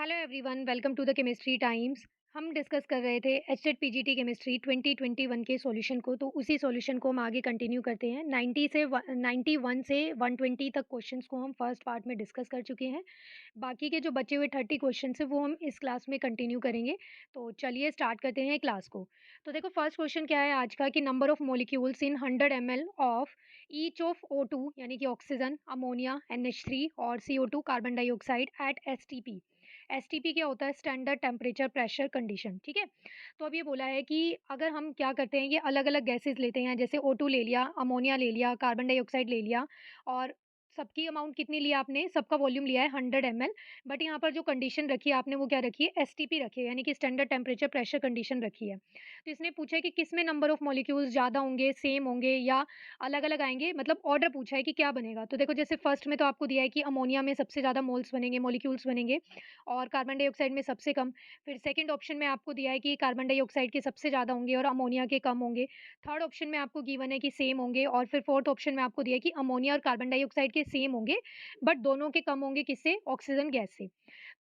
Hello everyone, welcome to the chemistry times. हम discuss कर रहे थे एचटेट पीजीटी केमिस्ट्री 2021 के सॉल्यूशन को, तो उसी सॉल्यूशन को हम आगे कंटिन्यू करते हैं। 91 से 120 तक क्वेश्चंस को हम फर्स्ट पार्ट में डिस्कस कर चुके हैं। बाकी के जो बचे हुए 30 क्वेश्चंस हैं वो हम इस क्लास में कंटिन्यू करेंगे। तो चलिए स्टार्ट करते हैं क्लास को। तो देखो फर्स्ट क्वेश्चन क्या है आज का, कि number of molecules in 100 ml of each of O2 यानी कि ऑक्सीजन, अमोनिया, NH3 और CO2 carbon dioxide eight STP. STP क्या होता है? Standard temperature pressure condition. ठीक है, तो अब ये बोला है कि अगर हम क्या करते हैं, ये अलग अलग गैसेस लेते हैं, जैसे O2 ले लिया, अमोनिया ले लिया, कार्बन डाइऑक्साइड ले लिया, और सबकी अमाउंट कितनी लिया आपने, सबका वॉल्यूम लिया है 100 ml। बट यहाँ पर जो कंडीशन रखी है आपने वो क्या रखी है? एसटीपी रखी है, यानी कि स्टैंडर्ड टेम्परेचर प्रेशर कंडीशन रखी है। तो इसने पूछा है कि किस में नंबर ऑफ मॉलिक्यूल्स ज़्यादा होंगे, सेम होंगे या अलग अलग आएंगे, मतलब ऑर्डर पूछा है कि क्या बनेगा। तो देखो जैसे फर्स्ट में तो आपको दिया है कि अमोनिया में सबसे ज़्यादा मोल्स बनेंगे, मॉलिक्यूल्स बनेंगे, और कार्बन डाइऑक्साइड में सबसे कम। फिर सेकंड ऑप्शन में आपको दिया है कि कार्बन डाइऑक्साइड के सबसे ज़्यादा होंगे और अमोनिया के कम होंगे। थर्ड ऑप्शन में आपको गिवन है कि सेम होंगे, और फिर फोर्थ ऑप्शन में आपको दिया है कि अमोनिया और कार्बन डाइऑक्साइड के सेम होंगे, बट दोनों के कम होंगे, किससे? ऑक्सीजन गैस से।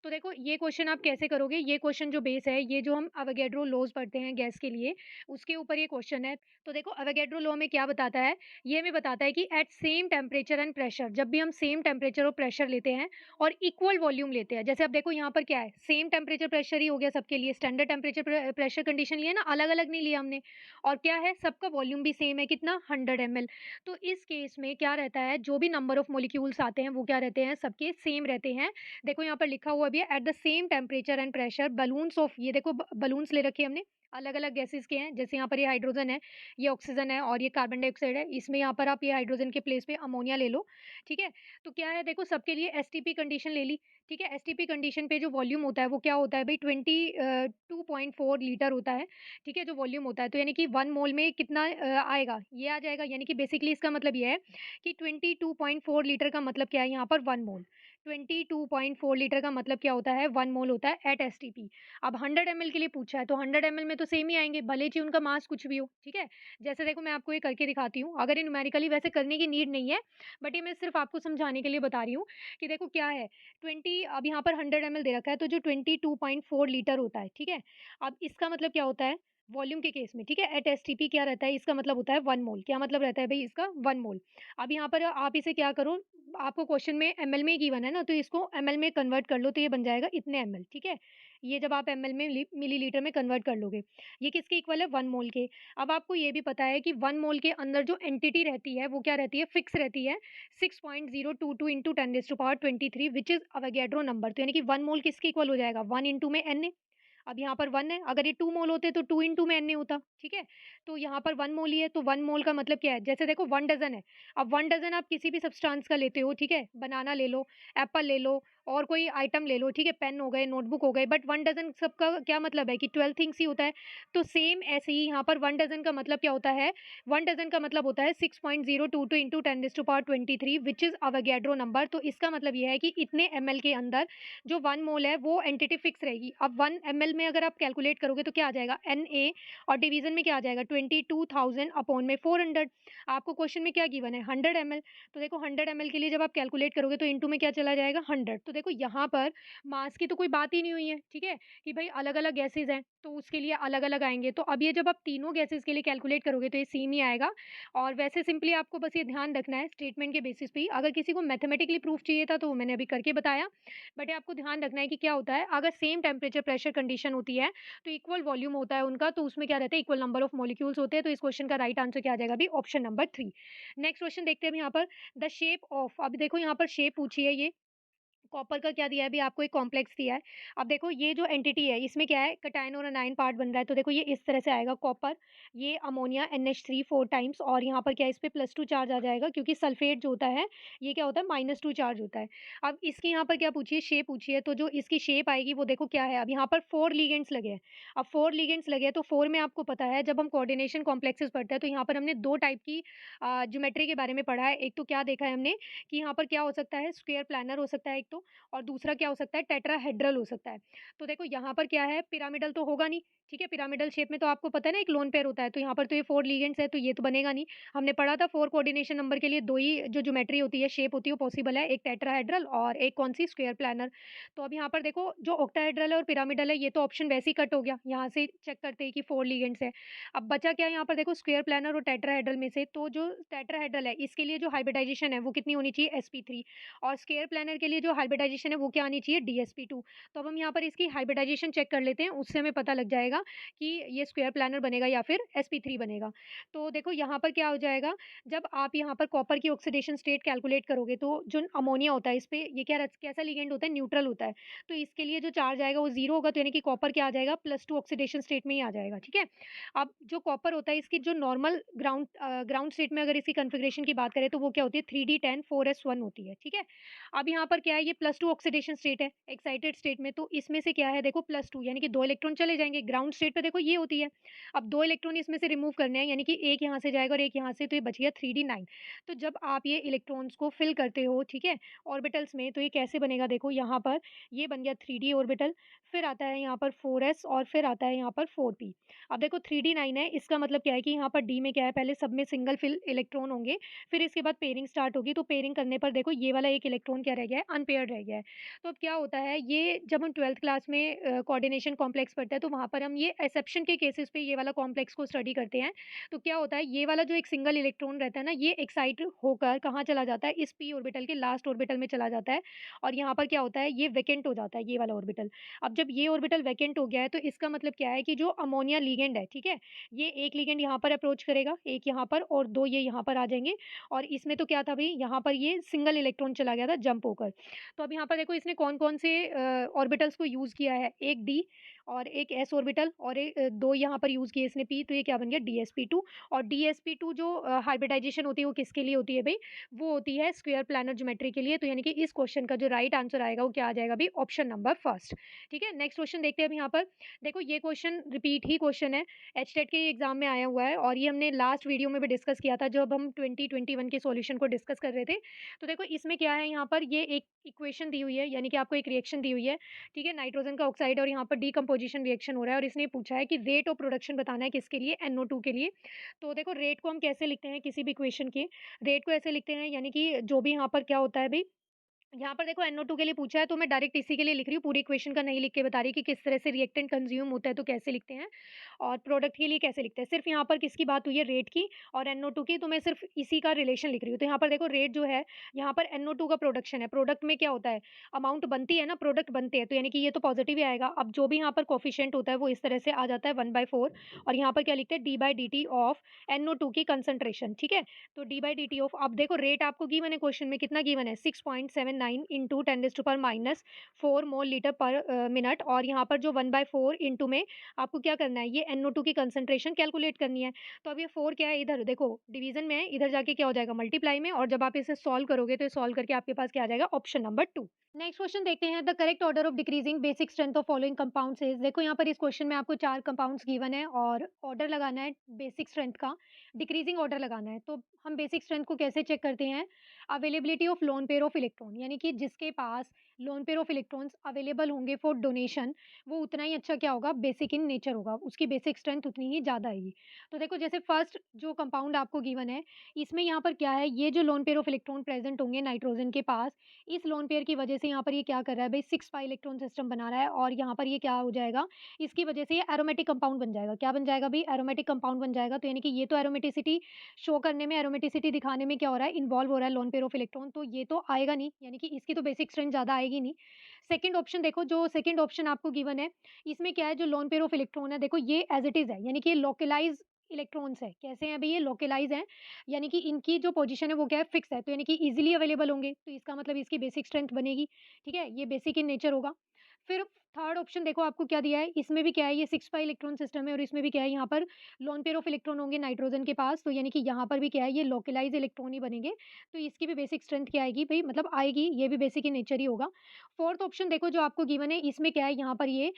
तो देखो ये क्वेश्चन आप कैसे करोगे, ये क्वेश्चन जो बेस है, ये जो हम अवोगैड्रो लॉज पढ़ते हैं गैस के लिए, उसके ऊपर ये क्वेश्चन है। तो देखो अवोगैड्रो लॉ में क्या बताता है, ये हमें बताता है कि at same temperature and pressure, जब भी हम सेम टेम्परेचर और प्रेशर लेते हैं और इक्वल वॉल्यूम लेते हैं, जैसे अब देखो यहाँ पर क्या है, सेम टेम्परेचर प्रेशर ही हो गया सबके लिए, स्टैंडर्ड टेम्परेचर प्रेशर कंडीशन लिया ना, अलग अलग नहीं लिया हमने। और क्या है, सबका वॉल्यूम भी सेम है, कितना? 100 ml। तो इस केस में क्या रहता है, जो भी नंबर ऑफ मॉलिक्यूल्स आते हैं वो क्या रहते हैं, सबके सेम रहते हैं। देखो यहाँ पर लिखा हुआ भी है, at the same temperature and pressure balloons of, ये देखो बलून्स ले रखे हैं हमने, अलग अलग गैसेस के हैं। जैसे यहाँ पर ये हाइड्रोजन है, ये ऑक्सीजन है, और ये कार्बन डाइऑक्साइड है। इसमें यहाँ पर आप ये हाइड्रोजन के प्लेस पे अमोनिया ले लो। ठीक है, तो क्या है, देखो सबके लिए एसटीपी कंडीशन ले ली। ठीक है, एसटीपी कंडीशन पे जो वॉल्यूम होता है वो क्या होता है भाई, 22.4 लीटर होता है। ठीक है, जो वॉल्यूम होता है, तो यानी कि 1 मोल में कितना आएगा, ये आ जाएगा। यानी कि बेसिकली इसका मतलब ये है कि 22.4 लीटर का मतलब क्या है यहाँ पर, 1 मोल। 22.4 लीटर का मतलब क्या होता है, 1 मोल होता है एट एसटीपी। अब 100 ml के लिए पूछा है, तो 100 ml में तो सेम ही आएंगे, भले ही उनका मास कुछ भी हो। ठीक है, जैसे देखो मैं आपको ये करके दिखाती हूँ, अगर ये न्यूमेरिकली वैसे करने की नीड नहीं है, बट ये मैं सिर्फ आपको समझाने के लिए बता रही हूँ कि देखो क्या है, 20, अब यहाँ पर 100 ml दे रखा है, तो जो 22.4 लीटर होता है, ठीक है, अब इसका मतलब क्या होता है वॉल्यूम के केस में। ठीक है, एट एसटीपी क्या रहता है, इसका मतलब होता है 1 मोल। क्या मतलब रहता है भाई इसका? 1 मोल। अब यहाँ पर आप इसे क्या करो, आपको क्वेश्चन में एमएल में गिवन है ना, तो इसको एमएल में कन्वर्ट कर लो, तो ये बन जाएगा इतने एमएल। ठीक है, ये जब आप एमएल में मिलीलीटर में कन्वर्ट कर लोगे, ये किसके इक्वल है? 1 मोल के। अब आपको ये भी पता है कि 1 मोल के अंदर जो एंटिटी रहती है वो क्या रहती है? फिक्स रहती है, 6.022 इंटू 10⁻23, विच इज अवोगैड्रो नंबर। तो यानी कि 1 मोल किसके इक्वल हो जाएगा? 1 इंटू में एन। अब यहाँ पर 1 है, अगर ये 2 मोल होते तो 2 इंटू में एन होता। ठीक है, तो यहाँ पर 1 मोल ही है, तो 1 मोल का मतलब क्या है, जैसे देखो 1 डज़न है। अब 1 डज़न आप किसी भी सब्सटेंस का लेते हो, ठीक है, बनाना ले लो, एप्पल ले लो, और कोई आइटम ले लो, ठीक है, पेन हो गए, नोटबुक हो गए, बट 1 डज़न सबका क्या मतलब है कि 12 थिंग्स ही होता है। तो सेम ऐसे ही यहाँ पर 1 डज़न का मतलब क्या होता है? 1 डज़न का मतलब होता है 6.022 इंटू 10⁻23, विच इज़ अवोगैड्रो नंबर। तो इसका मतलब ये है कि इतने एमएल के अंदर जो 1 मोल है वो एंटिटी फिक्स रहेगी। अब 1 एमएल में अगर आप कैलकुलेट करोगे तो क्या आ जाएगा? Na, और डिवीजन में क्या आ जाएगा? 22,000 अपॉन में 400। आपको क्वेश्चन में क्या गिवन है? 100 एमएल। तो देखो 100 एमएल के लिए जब आप कैलकुलेट करोगे तो इनटू में क्या चला जाएगा? 100। तो देखो यहाँ पर मास की तो कोई बात ही नहीं हुई है, ठीक है, कि भाई अलग अलग गैसेज हैं तो उसके लिए अलग अलग आएंगे। तो अब ये जब आप तीनों गैसेज के लिए कैलकुलेट करोगे तो ये सेम ही आएगा। और वैसे सिंपली आपको बस ये ध्यान रखना है स्टेटमेंट के बेसिस पे ही। अगर किसी को मैथमेटिकली प्रूफ चाहिए था तो वो मैंने अभी करके बताया, बट ये आपको ध्यान रखना है कि क्या होता है, अगर सेम टेम्परेचर प्रेशर कंडीशन होती है तो इक्वल वॉल्यूम होता है उनका, तो उसमें क्या रहता है, इक्वल नंबर ऑफ मॉलिक्यूल्स होते हैं। तो इस क्वेश्चन का राइट आंसर क्या आ जाएगा अभी? Option number 3। नेक्स्ट क्वेश्चन देखते हैं हम यहाँ पर, द शेप ऑफ, अब देखो यहाँ पर शेप पूछी है, ये कॉपर का क्या दिया है अभी आपको? एक कॉम्प्लेक्स दिया है। अब देखो ये जो एंटिटी है इसमें क्या है, कैटायन और एनायन पार्ट बन रहा है, तो देखो ये इस तरह से आएगा कॉपर, ये अमोनिया NH3 4 टाइम्स, और यहाँ पर क्या है, इस पे +2 चार्ज आ जाएगा, क्योंकि सल्फेट जो होता है ये क्या होता है, -2 चार्ज होता है। अब इसकी यहाँ पर क्या पूछी है? शेप पूछी है, तो जो इसकी शेप आएगी वो देखो क्या है, अब यहाँ पर 4 लिगेंड्स लगे हैं। अब 4 लिगेंड्स लगे हैं तो 4 में आपको पता है, जब हम कोऑर्डिनेशन कॉम्प्लेक्सेस पढ़ते हैं तो यहाँ पर हमने 2 टाइप की ज्योमेट्री के बारे में पढ़ा है। एक तो क्या देखा है हमने कि यहाँ पर क्या हो सकता है, स्क्वायर प्लानर हो सकता है एक तो, और दूसरा क्या हो सकता है, टेट्राहेड्रल हो सकता है। तो देखो यहाँ पर क्या है, पिरामिडल तो होगा नहीं, ठीक है? पिरामिडल शेप में तो आपको पता है ना एक लोन पेयर होता है, तो यहाँ पर तो ये 4 लिगेंड्स है, तो ये तो बनेगा नहीं। हमने पढ़ा था 4 कोऑर्डिनेशन नंबर के लिए 2 ही जो ज्योमेट्री होती है, शेप होती है वो पॉसिबल है, एक टेट्राहेड्रल और एक कौन-सी स्क्वायर प्लैनर। तो अब यहाँ पर देखो जो ऑक्टाहेड्रल है और पिरामिडल है, ये तो ऑप्शन वैसे ही कट हो गया, यहाँ से चेक करते हैं कि 4 लिगेंड्स है। अब बचा क्या है यहाँ पर देखो, स्क्वायर प्लैनर और टेट्राहेड्रल में से, तो जो टेट्राहेड्रल है इसके लिए जो हाइब्रिडाइजेशन है वो कितनी होनी चाहिए, sp3, और स्क्वायर प्लैनर के लिए जो हाइब्रिडाइजेशन है वो क्या आनी चाहिए, dsp2। तो अब हम यहाँ पर इसकी हाइब्रिडाइजेशन चेक कर लेते हैं, उससे हमें पता लग जाएगा कि ये स्क्वायर प्लैनर बनेगा या फिर sp3 बनेगा। तो देखो यहाँ पर क्या हो जाएगा, जब आप यहाँ पर कॉपर की ऑक्सीडेशन स्टेट कैलकुलेट करोगे तो जो अमोनिया होता है इस पे ये कैसा लिगेंड होता है, न्यूट्रल होता है। तो इसके लिए जो चार्ज आएगा वो 0 होगा, तो यानी कि कॉपर क्या आ जाएगा, +2 ऑक्सीडेशन स्टेट में ही आ जाएगा, ठीक है? अब जो कॉपर होता है इसकी जो नॉर्मल ग्राउंड स्टेट में अगर इसकी कॉन्फ़िगरेशन की बात करें तो वो क्या होती है, 3d10 4s1 होती है, ठीक है? अब यहाँ पर क्या है, ये +2 ऑक्सीडेशन स्टेट है, एक्साइटेड स्टेट में, तो इसमें से क्या है देखो, +2 यानी कि 2 इलेक्ट्रॉन चले जाएँगे, ग्राउंड स्टेट पे देखो ये होती है। अब 2 इलेक्ट्रॉन इसमें से रिमूव करने हैं, यानी कि एक यहाँ से जाएगा और एक यहाँ से, तो ये बच गया 3d9। तो जब आप ये इलेक्ट्रॉन्स को फिल करते हो, ठीक है, ऑर्बिटल्स में, तो ये कैसे बनेगा देखो, यहाँ पर ये बन गया 3d ऑर्बिटल, फिर आता है यहाँ पर 4s और फिर आता है यहाँ पर 4p। अब देखो 3d9 है, इसका मतलब क्या है कि यहाँ पर d में क्या है, पहले सब में सिंगल फिल इलेक्ट्रॉन होंगे, फिर इसके बाद पेयरिंग स्टार्ट होगी, तो पेयरिंग करने पर देखो ये वाला एक इलेक्ट्रॉन क्या रह गया है, अनपेयर्ड रह गया है। तो अब क्या होता है, ये जब हम 12th क्लास में कोऑर्डिनेशन कॉम्प्लेक्स पढ़ते हैं तो वहाँ पर हम ये एक्सेप्शन के केसेस पे ये वाला कॉम्प्लेक्स को स्टडी करते हैं। तो क्या होता है, ये वाला जो एक सिंगल इलेक्ट्रॉन रहता है ना, ये एक्साइट होकर कहाँ चला जाता है, इस p ऑर्बिटल के लास्ट ऑर्बिटल में चला जाता है, और यहाँ पर क्या होता है, ये वैकेंट हो जाता है ये वाला ऑर्बिटल। अब जब ये ऑर्बिटल वैकेंट हो गया है तो इसका मतलब क्या है कि जो अमोनिया लिगेंड है, ठीक है, ये एक लिगेंड यहाँ पर अप्रोच करेगा, एक यहाँ पर और 2 ये यहाँ पर आ जाएँगे, और इसमें तो क्या था भई, यहाँ पर ये सिंगल इलेक्ट्रॉन चला गया था जंप होकर। तो अब यहाँ पर देखो इसने कौन-कौन से ऑर्बिटल्स को यूज़ किया है, एक डी और एक एस ऑर्बिटल और 2 यहाँ पर यूज़ किए इसने पी, तो ये क्या बन गया, dsp2। और dsp2 जो हाइब्रिडाइजेशन होती है वो किसके लिए होती है भई, वो होती है स्क्वायर प्लैनर ज्योमेट्री के लिए। तो यानी कि इस क्वेश्चन का जो राइट आंसर आएगा वो क्या आ जाएगा भई, ऑप्शन नंबर फर्स्ट, ठीक है? नेक्स्ट क्वेश्चन देखते हैं अब यहाँ पर। देखो ये क्वेश्चन रिपीट ही क्वेश्चन है, एचटेट के एग्ज़ाम में आया हुआ है, और ये हमने लास्ट वीडियो में भी डिस्कस किया था जब हम 2021 के सॉल्यूशन को डिस्कस कर रहे थे। तो देखो इसमें क्या है, यहाँ पर ये एक इक्वेशन दी हुई है, यानी कि आपको एक रिएक्शन दी हुई है, ठीक है? नाइट्रोजन का ऑक्साइड और यहाँ पर डीकम्पोजिशन रिएक्शन हो रहा है, और इसने पूछा है कि रेट ऑफ प्रोडक्शन बताना है किसके लिए, NO2 के लिए। तो देखो रेट को हम कैसे लिखते हैं किसी भी इक्वेशन के, रेट को ऐसे लिखते हैं, यानी कि जो भी यहाँ पर क्या होता है भई, यहाँ पर देखो NO2 के लिए पूछा है तो मैं डायरेक्ट इसी के लिए लिख रही हूँ, पूरी इक्वेशन का नहीं लिख के बता रही कि किस तरह से रिएक्टेंट कंज्यूम होता है तो कैसे लिखते हैं, और प्रोडक्ट के लिए कैसे लिखते हैं। सिर्फ यहाँ पर किसकी बात हुई है, रेट की और NO2 की, तो मैं सिर्फ इसी का रिलेशन लिख रही हूँ। तो यहाँ पर देखो रेट जो है, यहाँ पर NO2 का प्रोडक्शन है, प्रोडक्ट में क्या होता है, अमाउंट बनती है ना, प्रोडक्ट बनते हैं, तो यानी कि ये तो पॉजिटिव ही आएगा। अब जो भी यहाँ पर कोफिशिएंट होता है वो इस तरह से आ जाता है 1/4, और यहाँ पर क्या लिखते हैं, d/dt ऑफ NO2 की कंसंट्रेशन, ठीक है? तो d/dt ऑफ, अब देखो रेट आपको गिवन है, क्वेश्चन में कितना गिवन है, 6.79 इंटू 10⁻⁴ मोल लीटर पर मिनट, और यहाँ पर जो 1/4 इंटू में आपको क्या करना है, ये NO2 की कंसंट्रेशन कैलकुलेट करनी है। तो अब ये 4 क्या है, इधर देखो डिवीजन में है, इधर जाके क्या हो जाएगा, मल्टीप्लाई में, और जब आप इसे सॉल्व करोगे तो ये सॉल्व करके आपके पास क्या आ जाएगा, ऑप्शन नंबर 2। नेक्स्ट क्वेश्चन देखते हैं, the correct order of decreasing basic strength of following compounds is. देखो यहाँ पर इस क्वेश्चन में आपको 4 कंपाउंड्स गिवन है और ऑर्डर लगाना है बेसिक स्ट्रेंथ का, डिक्रीजिंग ऑर्डर लगाना है। तो हम बेसिक स्ट्रेंथ को कैसे चेक करते हैं, availability of lone pair of electron, यानी कि जिसके पास lone pair of electrons available होंगे फॉर डोनेशन, वो उतना ही अच्छा क्या होगा, बेसिक इन नेचर होगा, उसकी बेसिक स्ट्रेंथ उतनी ही ज़्यादा आएगी। तो देखो जैसे फर्स्ट जो कंपाउंड आपको गिवन है, इसमें यहाँ पर क्या है, ये जो loan pair of electron present होंगे नाइट्रोजन के पास, इस लोन पेयर की वजह से यहाँ पर ये क्या कर रहा है भाई, 6 पाई इलेक्ट्रॉन सिस्टम बना रहा है, और यहाँ पर ये क्या हो जाएगा, इसकी वजह से ये एरोमेटिक कंपाउंड बन जाएगा। क्या बन जाएगा भाई, एरोमेटिक कंपाउंड बन जाएगा। तो यानी कि ये तो एरोमेटिसिटी शो करने में, एरोमेटिसिटी दिखाने में क्या हो रहा है, इन्वॉल्व हो रहा है लोन पेयर ऑफ इलेक्ट्रॉन, तो ये तो आएगा नहीं, यानी कि इसकी तो बेसिक स्ट्रेंथ ज़्यादा आएगी नहीं। सेकंड ऑप्शन देखो, जो सेकंड ऑप्शन आपको गिवन है, इसमें क्या है, जो लोन पेयर ऑफ इलेक्ट्रॉन है, देखो ये एज इट इज़ है, यानी कि ये लोकलाइज़ इलेक्ट्रॉन्स है। कैसे हैं भई, ये लोकलाइज़ हैं, यानी कि इनकी जो पोजीशन है वो क्या है, फिक्स है, तो यानी कि ईज़िली अवेलेबल होंगे, तो इसका मतलब इसकी बेसिक स्ट्रेंथ बनेगी, ठीक है? ये बेसिक इन नेचर होगा। फिर थर्ड ऑप्शन देखो आपको क्या दिया है, इसमें भी क्या है, ये 6 पाई इलेक्ट्रॉन सिस्टम है और इसमें भी क्या है, यहाँ पर लोन पेयर ऑफ इलेक्ट्रॉन होंगे नाइट्रोजन के पास, तो यानी कि यहाँ पर भी क्या है, ये लोकलाइज़ इलेक्ट्रॉन ही बनेंगे। तो इसकी भी बेसिक स्ट्रेंथ क्या आएगी भई, मतलब आएगी, ये भी बेसिक इन नेचर ही होगा। फोर्थ ऑप्शन देखो जो आपको गिवन है, इसमें क्या है, यहाँ पर ये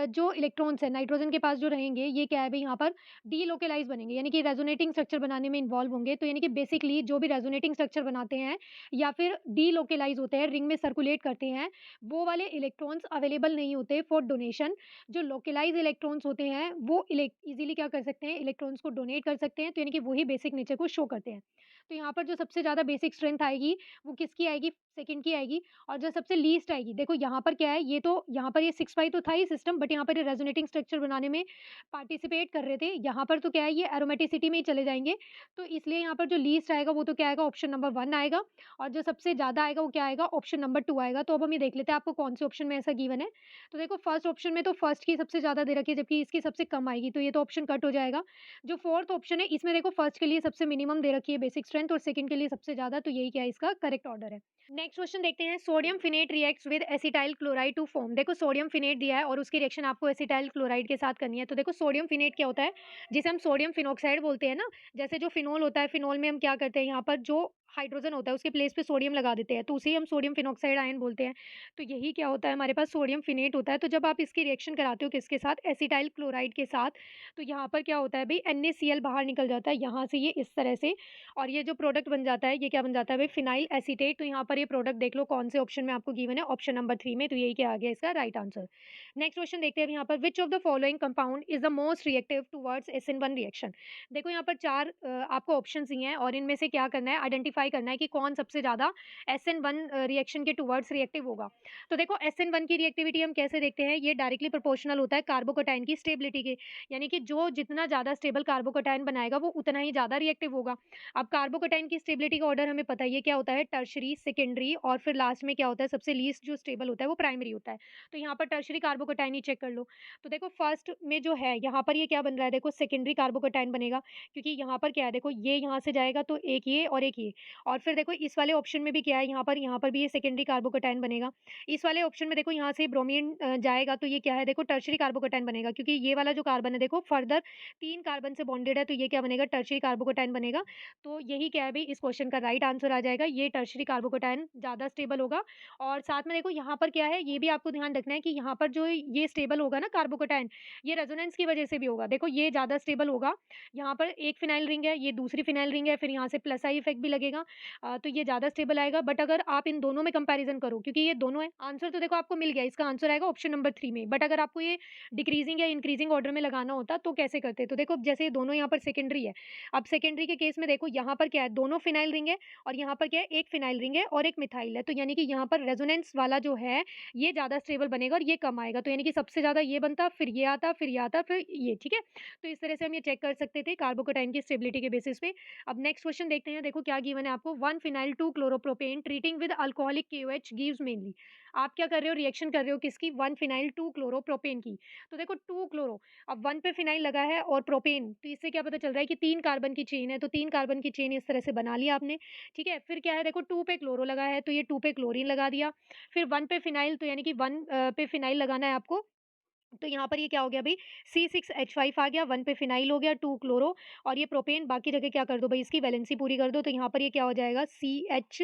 जो इलेक्ट्रॉन्स है नाइट्रोजन के पास जो रहेंगे, ये क्या है भई, यहाँ पर डीलोकलाइज़ बनेंगे, यानी कि रेजोनेटिंग स्ट्रक्चर बनाने में इन्वॉल्व होंगे। तो यानी कि बेसिकली जो भी रेजोनेटिंग स्ट्रक्चर बनाते हैं या फिर डीलोकलाइज़ होते हैं, रिंग में सर्कुलेट करते हैं, वो वाले इलेक्ट्रॉन्स अवेलेबल नहीं होते फॉर डोनेशन। जो लोकलाइज़ इलेक्ट्रॉन्स होते हैं, वो ईज़िली क्या कर सकते हैं, इलेक्ट्रॉन्स को डोनेट कर सकते हैं, तो यानी कि वही बेसिक नेचर को शो करते हैं। तो यहाँ पर जो सबसे ज़्यादा बेसिक स्ट्रेंथ आएगी, वो किसकी आएगी? सेकंड की आएगी। और जो सबसे लीस्ट आएगी, देखो यहाँ पर क्या है, ये तो यहाँ पर ये 6 पाई तो था ही सिस्टम, बट यहाँ पर ये रेजोनेटिंग स्ट्रक्चर बनाने में पार्टिसिपेट कर रहे थे। यहाँ पर तो क्या है, ये एरोमेटिसिटी में ही चले जाएँगे। तो इसलिए यहाँ पर जो लीस्ट आएगा, वो तो क्या आएगा, ऑप्शन नंबर 1 आएगा। और जो सबसे ज़्यादा आएगा वो क्या आएगा? ऑप्शन नंबर 2 आएगा। तो अब हम ये देख लेते हैं आपको कौन से ऑप्शन में ऐसा गिवन है। तो देखो फर्स्ट ऑप्शन में तो फर्स्ट की सबसे ज़्यादा दे रखी है, जबकि इसकी सबसे कम आएगी, तो ये तो ऑप्शन कट हो जाएगा। जो फोर्थ ऑप्शन है, इसमें देखो फर्स्ट के लिए सबसे मिनिमम दे रखी है बेसिक स्ट्रेंथ और सेकंड के लिए सबसे ज़्यादा, तो यही क्या है, इसका करेक्ट ऑर्डर है। नेक्स्ट क्वेश्चन देखते हैं, sodium phenate reacts with acetyl chloride to form. देखो सोडियम फिनेट दिया है और उसकी रिएक्शन आपको एसिटाइल क्लोराइड के साथ करनी है। तो देखो सोडियम फिनेट क्या होता है, जिसे हम सोडियम फिनॉक्साइड बोलते हैं ना, जैसे जो फिनोल होता है, फिनोल में हम क्या करते हैं, यहाँ पर जो हाइड्रोजन होता है उसके प्लेस पे सोडियम लगा देते हैं, तो उसे ही हम सोडियम फिनॉक्साइड आयन बोलते हैं। तो यही क्या होता है, हमारे पास सोडियम फिनेट होता है। तो जब आप इसकी रिएक्शन कराते हो किसके साथ, एसिटाइल क्लोराइड के साथ, तो यहाँ पर क्या होता है भाई, NaCl बाहर निकल जाता है यहाँ से, ये इस तरह से, और ये जो प्रोडक्ट बन जाता है, ये क्या बन जाता है भाई, फिनाइल एसीटेट। तो यहाँ पर ये प्रोडक्ट देख लो कौन से ऑप्शन में आपको गिवन है, ऑप्शन नंबर 3 में, तो यही क्या आ गया इसका राइट आंसर। नेक्स्ट क्वेश्चन देखते हैं अब यहाँ पर, विच of the following compound is the most reactive towards SN1 reaction. देखो यहाँ पर 4 आपको ऑप्शंस दिए हैं और इनमें से क्या करना है, आइडेंटिफाई करना है कि कौन सबसे ज़्यादा SN1 रिएक्शन के टुवर्ड्स रिएक्टिव होगा। तो देखो SN1 की रिएक्टिविटी हम कैसे देखते हैं, ये डायरेक्टली प्रोपोर्शनल होता है कार्बोकटाइन की स्टेबिलिटी के, यानी कि जो जितना ज़्यादा स्टेबल कार्बोकटाइन बनाएगा वो उतना ही ज़्यादा रिएक्टिव होगा। अब कार्बोकटाइन की स्टेबिलिटी का ऑर्डर हमें पता ही है क्या होता है, टर्शरी, सेकेंडरी और फिर लास्ट में क्या होता है, सबसे लीस्ट जो स्टेबल होता है वो प्राइमरी होता है। तो यहाँ पर टर्शरी कार्बोकटाइन ही चेक कर लो। तो देखो फर्स्ट में जो है यहाँ पर ये क्या बन रहा है, देखो सेकेंडरी कार्बोकटाइन बनेगा, क्योंकि यहाँ पर क्या है, देखो ये यहाँ से जाएगा तो एक ये और एक ये, और फिर देखो इस वाले ऑप्शन में भी क्या है, यहाँ पर भी ये सेकेंडरी कार्बोकटाइन बनेगा। इस वाले ऑप्शन में देखो यहाँ से ब्रोमीन जाएगा तो ये क्या है, देखो टर्शरी कार्बोकटाइन बनेगा, क्योंकि ये वाला जो कार्बन है देखो फर्दर 3 कार्बन से बॉन्डेड है, तो ये क्या बनेगा, टर्शरी कार्बोकटाइन बनेगा। तो यही क्या है भई, इस क्वेश्चन का राइट आंसर आ जाएगा, ये टर्शरी कार्बोकटाइन ज़्यादा स्टेबल होगा। और साथ में देखो यहाँ पर क्या है, ये भी आपको ध्यान रखना है कि यहाँ पर जो ये स्टेबल होगा ना कार्बोकटाइन, ये रेजोनेंस की वजह से भी होगा। देखो ये ज़्यादा स्टेबल होगा, यहाँ पर एक फिनाइल रिंग है, ये दूसरी फिनाइल रिंग है, फिर यहाँ से प्लस आई इफेक्ट भी लगेगा, तो ये ज़्यादा स्टेबल आएगा। बट अगर आप इन दोनों में कंपैरिजन करो, क्योंकि ये दोनों है, आंसर तो देखो आपको मिल गया, इसका आंसर आएगा ऑप्शन नंबर 3 में। बट अगर आपको ये डिक्रीजिंग या इंक्रीजिंग ऑर्डर में लगाना होता तो कैसे करते? तो देखो जैसे ये दोनों यहाँ पर सेकेंडरी है, अब सेकेंडरी के केस में देखो यहाँ पर क्या है, दोनों फिनाइल रिंग है और यहाँ पर क्या है, एक फिनाइल रिंग है और एक मिथाइल है, तो यानी कि यहाँ पर रेजोनेंस वाला जो है ये ज़्यादा स्टेबल बनेगा और ये कम आएगा, तो यानी कि सबसे ज़्यादा ये बनता, फिर ये आता, फिर ये आता, फिर ये, ठीक है। तो इस तरह से हम ये चेक कर सकते थे कार्बोकटाइन की स्टेबिलिटी के बेसिस पे। अब नेक्स्ट क्वेश्चन देखते हैं, देखो क्या गिवन है आपको, 1 phenyl 2 chloropropane treating with alcoholic KOH gives mainly. आप क्या कर रहे हो, रिएक्शन कर रहे हो किसकी, 1 फिनाइल 2 क्लोरोप्रोपेन की। तो देखो 2 क्लोरो, अब 1 पे फिनाइल लगा है और प्रोपेन, तो इससे क्या पता चल रहा है कि 3 कार्बन की चेन है, तो 3 कार्बन की चेन इस तरह से बना लिया आपने, ठीक है। फिर क्या है, देखो 2 पे क्लोरो लगा है, तो ये 2 पे क्लोरीन लगा दिया। फिर 1 पे फिनाइल, तो यानी कि 1 पे फिनाइल लगाना है आपको, तो यहाँ पर ये क्या हो गया भई, C6H5 आ गया, 1 पे फिनाइल हो गया, 2 क्लोरो, और ये प्रोपेन बाकी जगह क्या कर दो भई, इसकी वैलेंसी पूरी कर दो, तो यहाँ पर ये क्या हो जाएगा, CH,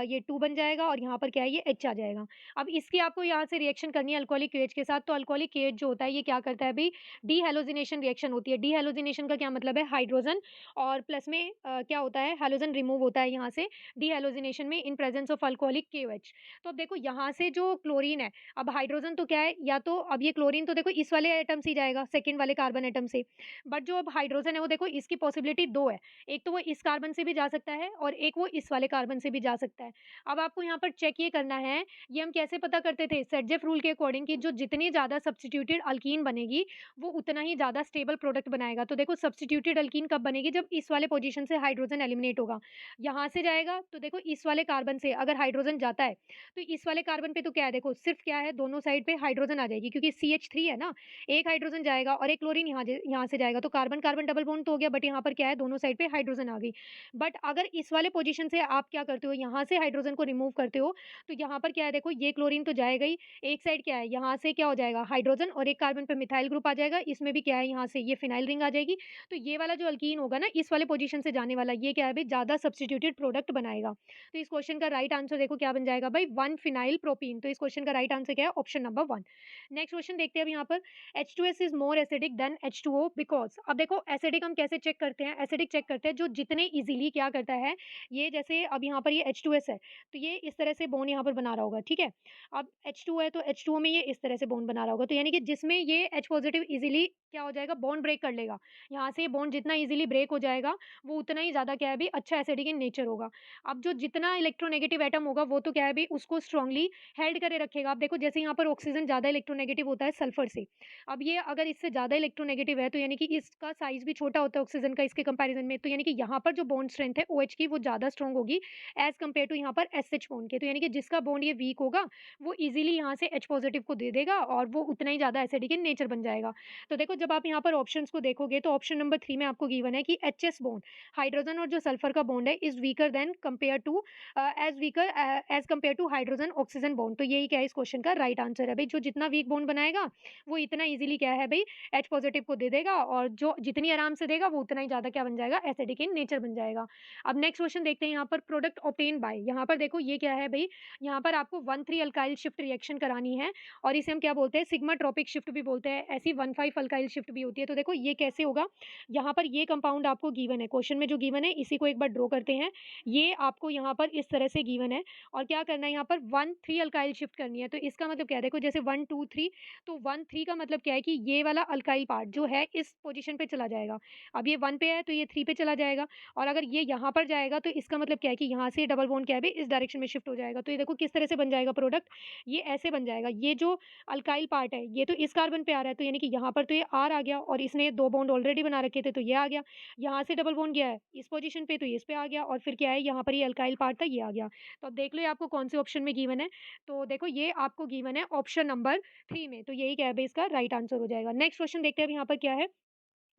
ये 2 बन जाएगा और यहाँ पर क्या है, ये H आ जाएगा। अब इसकी आपको यहाँ से रिएक्शन करनी है अल्कोहलिक KH के साथ, तो अल्कोहलिक KH जो होता है ये क्या करता है भई, डीहैलोजिनेशन रिएक्शन होती है। डीहैलोजिनेशन का क्या मतलब है, हाइड्रोजन और प्लस में क्या होता है, हैलोजन रिमूव होता है यहाँ से डीहैलोजिनेशन में in presence of alcoholic KOH। तो अब देखो यहाँ से जो क्लोरीन है, अब हाइड्रोजन तो क्या है, या तो अब ये क्लोरीन तो देखो इस वाले एटम से ही जाएगा, सेकंड वाले कार्बन एटम से, बट जो अब हाइड्रोजन है वो देखो इसकी पॉसिबिलिटी 2 है, एक तो वो इस कार्बन से भी जा सकता है और एक वो इस वाले कार्बन से भी जा सकता है। अब आपको यहाँ पर चेक ये करना है, ये हम कैसे पता करते थे, सेटजेफ रूल के अकॉर्डिंग, कि जो जितनी ज़्यादा सब्स्टिट्यूटेड अल्कीन बनेगी वो उतना ही ज़्यादा स्टेबल प्रोडक्ट बनाएगा। तो देखो सब्स्टिट्यूटेड अल्कीन कब बनेगी, जब इस वाले पोजीशन से हाइड्रोजन एलिमिनेट होगा, यहाँ से जाएगा, तो देखो इस वाले कार्बन से अगर हाइड्रोजन जाता है, तो इस वाले कार्बन पे तो क्या है, देखो सिर्फ क्या है, दोनों साइड पे हाइड्रोजन आ जाएगी, क्योंकि CH3 है ना, एक हाइड्रोजन जाएगा और एक क्लोरीन यहाँ से जाएगा, तो कार्बन-कार्बन डबल बॉन्ड तो हो गया, बट यहाँ पर क्या है, दोनों साइड पे हाइड्रोजन आ गई। बट अगर इस वाले पोज़ीशन से आप क्या करते हो, यहाँ से हाइड्रोजन को रिमूव करते हो, तो यहाँ पर क्या है देखो, ये क्लोरीन तो जाएगा ही, एक साइड क्या है, यहाँ से क्या हो जाएगा, हाइड्रोजन और एक कार्बन पे मिथाइल ग्रुप आ जाएगा, इसमें भी क्या है, यहाँ से ये फिनाइल रिंग आ जाएगी। तो ये वाला जो अल्कीन होगा ना, इस वाले पोज़ीशन से जाने वाला, ये क्या है भई, ज़्यादा सब्स्टिट्यूटेड प्रोडक्ट बनाएगा। तो इस क्वेश्चन का राइट आंसर देखो क्या बन जाएगा भाई, 1 फिनाइल प्रोपीन। तो इस क्वेश्चन का राइट आंसर क्या है, ऑप्शन नंबर 1। नेक्स्ट क्वेश्चन देखते हैं अब यहाँ पर, H2S is more acidic then H2O because. अब देखो एसिडिक हम कैसे चेक करते हैं, एसिडिक चेक करते हैं जो जितने इजीली क्या करता है, ये जैसे अब यहाँ पर ये H2S है, तो ये इस तरह से बॉन्ड यहाँ पर बना रहा होगा, ठीक है। अब H2 है तो H2O में ये इस तरह से बॉन्ड बना रहा होगा, तो यानी कि जिसमें ये H पॉजिटिव इजीली क्या हो जाएगा, बॉन्ड ब्रेक कर लेगा। यहाँ से बॉन्ड जितना इजीली ब्रेक हो जाएगा, वो उतना ही ज़्यादा क्या है भी, अच्छा एसिडिक इन नेचर होगा। अब जो जितना इलेक्ट्रोनेगेटिव एटम होगा, वो तो क्या है भी, उसको स्ट्रांगली हेल्ड करे रखेगा। अब देखो जैसे यहाँ पर ऑक्सीजन ज़्यादा इलेक्ट्रोनेगेटिव होता है सल्फर से। अब ये अगर इससे ज़्यादा इलेक्ट्रोनेगेटिव है, तो यानी कि इसका साइज़ भी छोटा होता है ऑक्सीजन का इसके कंपैरिज़न में। तो यानी कि यहाँ पर जो बॉन्ड स्ट्रेंथ है OH की, वो ज़्यादा स्ट्रांग होगी एज़ कम्पेयर टू यहाँ पर SH बॉन्ड के। तो यानी कि जिसका बॉन्ड ये वीक होगा, वो ईज़िली यहाँ से H पॉज़िटिव को दे देगा और वो उतना ही ज़्यादा एसिडिक इन नेचर बन जाएगा। तो देखो जब आप यहाँ पर ऑप्शंस को देखोगे, तो ऑप्शन नंबर 3 में आपको गिवन है कि HS बॉन्ड, हाइड्रोजन और जो सल्फर का बॉन्ड है, is weaker than compare to as compare to hydrogen oxygen bond. तो यही क्या है, इस क्वेश्चन का राइट आंसर है भई, जो जितना वीक बॉन्ड बनाएगा, वो इतना ईज़िली क्या है भई, H पॉज़िटिव को दे देगा और जो जितनी आराम से देगा, वो उतना ही ज़्यादा क्या बन जाएगा, एसिडिक इन नेचर बन जाएगा। अब नेक्स्ट क्वेश्चन देखते हैं यहाँ पर, प्रोडक्ट ऑब्टेन्ड बाय। यहाँ पर देखो ये क्या है भई, यहाँ पर आपको 1,3 अल्काइल शिफ्ट रिएक्शन करानी है और इसे हम क्या बोलते हैं, सिग्मा ट्रॉपिक शिफ्ट भी बोलते हैं। ऐसी 1,5 अल्काइल शिफ्ट भी होती है। तो देखो ये कैसे होगा, यहाँ पर ये कंपाउंड आपको गिवन है, क्वेश्चन में जो गिवन है, इसी को एक बार ड्रॉ करते हैं। ये आपको यहाँ पर इस तरह से गिवन है और क्या करना है, यहाँ पर 1,3 अल्काइल शिफ्ट करनी है। तो इसका मतलब क्या है, देखो जैसे 1, 2, 3, तो 1,3 का मतलब क्या है कि ये वाला अल्काइल पार्ट जो है इस पोज़ीशन पे चला जाएगा। अब ये 1 पे है, तो ये 3 पे चला जाएगा और अगर ये यहाँ पर जाएगा, तो इसका मतलब क्या है कि यहाँ से डबल बॉन्ड क्या है बे, इस डायरेक्शन में शिफ्ट हो जाएगा। तो ये देखो किस तरह से बन जाएगा प्रोडक्ट, ये ऐसे बन जाएगा। ये जो अल्काइल पार्ट है, ये तो इस कार्बन पे आ रहा है, तो यानी कि यहाँ पर तो ये R आ गया और इसने 2 बॉन्ड ऑलरेडी बना रखे थे, तो ये आ गया। यहाँ से डबल बॉन्ड गया है इस पोज़ीशन पे, तो ये इस पे आ गया और फिर क्या है, यहाँ पर ये अल्काइल पार्ट था, ये आ गया। तो अब देख लो ये आपको कौन से ऑप्शन में गिवन है। तो देखो ये आपको गिवन है ऑप्शन नंबर 3 में, तो यही क्या है बे, इसका राइट आंसर हो जाएगा। नेक्स्ट क्वेश्चन देखते हैं अब यहाँ पर क्या है।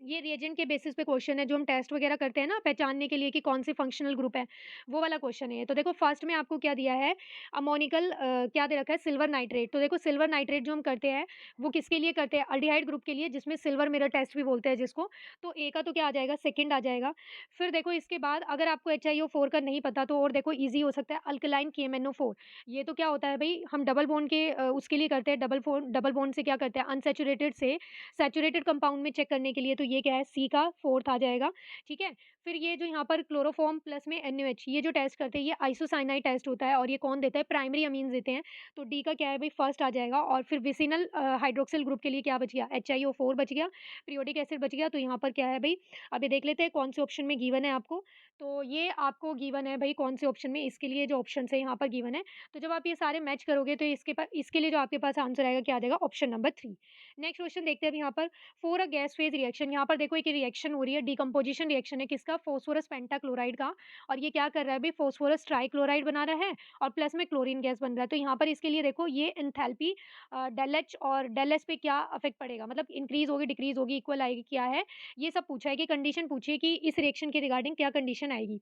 ये रिएजेंट के बेसिस पे क्वेश्चन है, जो हम टेस्ट वगैरह करते हैं ना पहचानने के लिए कि कौन से फंक्शनल ग्रुप है, वो वाला क्वेश्चन है ये। तो देखो फर्स्ट में आपको क्या दिया है, अमोनिकल क्या दे रखा है, सिल्वर नाइट्रेट। तो देखो सिल्वर नाइट्रेट जो हम करते हैं, वो किसके लिए करते हैं, अल्डिहाइड ग्रुप के लिए, जिसमें सिल्वर मिरर टेस्ट भी बोलते हैं जिसको। तो ए का तो क्या आ जाएगा, सेकंड आ जाएगा। फिर देखो इसके बाद अगर आपको HiO4 का नहीं पता, तो और देखो ईज़ी हो सकता है, अल्कलाइन KMnO4। ये तो क्या होता है भई, हम डबल बॉन्ड के उसके लिए करते हैं, डबल बॉन्ड से क्या करते हैं, अनसैचुरेटेड से सैचुरेटेड कंपाउंड में चेक करने के लिए, तो ये क्या है, सी का 4th आ जाएगा, ठीक है। फिर ये जो यहाँ पर क्लोरोफॉर्म प्लस में NaOH, ये जो टेस्ट करते हैं, ये आइसोसाइनाइड टेस्ट होता है और ये कौन देता है, प्राइमरी अमीन्स देते हैं। तो डी का क्या है भाई, फर्स्ट आ जाएगा। और फिर विसिनल हाइड्रोक्सिल ग्रुप के लिए क्या बच गया, HiO4 बच गया, पीरियोडिक एसिड बच गया। तो यहाँ पर क्या है भाई, अब ये देख लेते हैं कौन से ऑप्शन में गिवन है आपको। तो ये आपको गिवन है भाई कौन से ऑप्शन में, इसके लिए जो ऑप्शन है यहाँ पर गिवन है। तो जब आप ये सारे मैच करोगे, तो इसके लिए जो आपके पास आंसर आएगा, क्या आ जाएगा, ऑप्शन नंबर 3। नेक्स्ट क्वेश्चन देखते हैं अब यहाँ पर, for a gas phase reaction. यहाँ पर देखो एक रिएक्शन हो रही है, डिकम्पोजिशन रिएक्शन है किसका, फास्फोरस पेंटाक्लोराइड का। और ये क्या कर रहा है भाई, फास्फोरस ट्राइक्लोराइड बना रहा है और प्लस में क्लोरीन गैस बन रहा है। तो यहाँ पर इसके लिए देखो ये एंथैल्पी डेल एच और डेल एस पे क्या अफेक्ट पड़ेगा, मतलब इंक्रीज होगी, डिक्रीज होगी, इक्वल आएगी, क्या है, ये सब पूछा है कि कंडीशन पूछी है कि इस रिएक्शन के रिगार्डिंग क्या कंडीशन आएगी।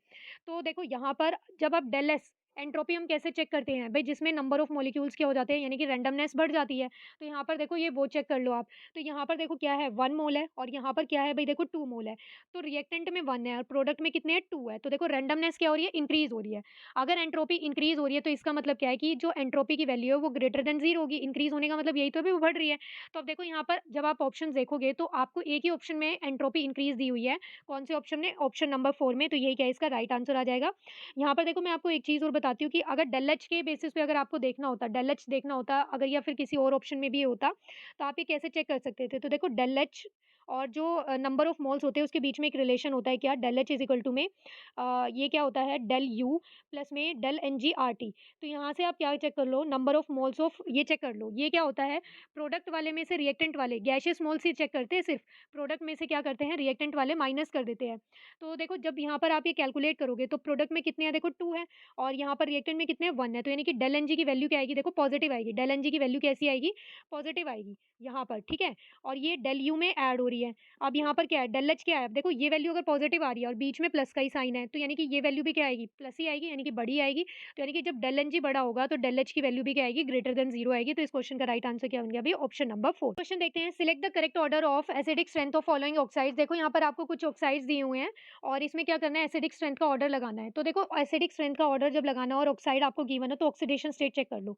तो देखो यहाँ पर जब आप डेल एस, एंट्रोपी हम कैसे चेक करते हैं भाई, जिसमें नंबर ऑफ मॉलिक्यूल्स क्या हो जाते हैं, यानी कि रैंडमनेस बढ़ जाती है। तो यहाँ पर देखो ये वो चेक कर लो आप। तो यहाँ पर देखो क्या है, 1 मोल है और यहाँ पर क्या है भाई, देखो 2 मोल है। तो रिएक्टेंट में 1 है और प्रोडक्ट में कितने हैं, 2 है। तो देखो रैंडमनेस क्या हो रही है, इंक्रीज हो रही है। अगर एंट्रोपी इंक्रीज हो रही है, तो इसका मतलब क्या है कि जो एंट्रोपी की वैल्यू है, वो ग्रेटर देन 0 होगी। इंक्रीज होने का मतलब यही तो है, वो बढ़ रही है। तो अब देखो यहाँ पर जब आप ऑप्शन देखोगे, तो आपको एक ही ऑप्शन में एंट्रोपी इंक्रीज दी हुई है। कौन से ऑप्शन में, ऑप्शन नंबर 4 में। तो यही क्या है, इसका राइट आंसर आ जाएगा। यहाँ पर देखो मैं आपको एक चीज़ और बताती हूँ कि अगर डेल एच के बेसिस पे अगर आपको देखना होता, डेल एच देखना होता अगर, या फिर किसी और ऑप्शन में भी ये होता, तो आप ये कैसे चेक कर सकते थे। तो देखो डेल एच और जो नंबर ऑफ मोल्स होते हैं उसके बीच में एक रिलेशन होता है क्या, del H is equal to में ये क्या होता है, डेल यू प्लस में del N G R T. तो यहाँ से आप क्या चेक कर लो, नंबर ऑफ मोल्स ऑफ, ये चेक कर लो, ये क्या होता है, प्रोडक्ट वाले में से रिएक्टेंट वाले गैशियस मोल्स ही चेक करते हैं सिर्फ, प्रोडक्ट में से क्या करते हैं, रिएक्टेंट वाले माइनस कर देते हैं। तो देखो जब यहाँ पर आप ये कैलकुलेट करोगे तो प्रोडक्ट में कितने हैं, देखो 2 है, और यहाँ पर रिएक्टेंट में कितने हैं, 1 है, तो यानी कि डेल एन जी की वैल्यू क्या आएगी, देखो पॉजिटिव आएगी, डेल एन जी की वैल्यू कैसी आएगी, पॉजिटिव आएगी यहाँ पर, ठीक है। और ये डेल यू में ऐड हो रही है। अब यहाँ पर क्या है, डेल एच क्या है, अब देखो ये वैल्यू अगर पॉजिटिव आ रही है और बीच में प्लस का ही साइन है, तो यानी कि ये वैल्यू भी क्या आएगी, प्लस ही आएगी, यानी कि बड़ी आएगी। तो यानी कि जब डेल एन जी बड़ा होगा तो डेल एच की वैल्यू भी क्या आएगी, ग्रेटर देन 0 आएगी। तो इस क्वेश्चन का राइट आंसर क्या बन गया भाई, ऑप्शन नंबर 4। क्वेश्चन देखते हैं, select the correct order of acidic strength of following oxides. देखो यहाँ पर आपको कुछ ऑक्साइड्स दिए हुए हैं और इसमें क्या करना है, एसिडिक स्ट्रेंथ का ऑर्डर लगाना है। तो देखो एसिडिक स्ट्रेंथ का ऑर्डर जब लगाना है और ऑक्साइड आपको गिवन है तो ऑक्सीडेशन स्टेट चेक कर लो।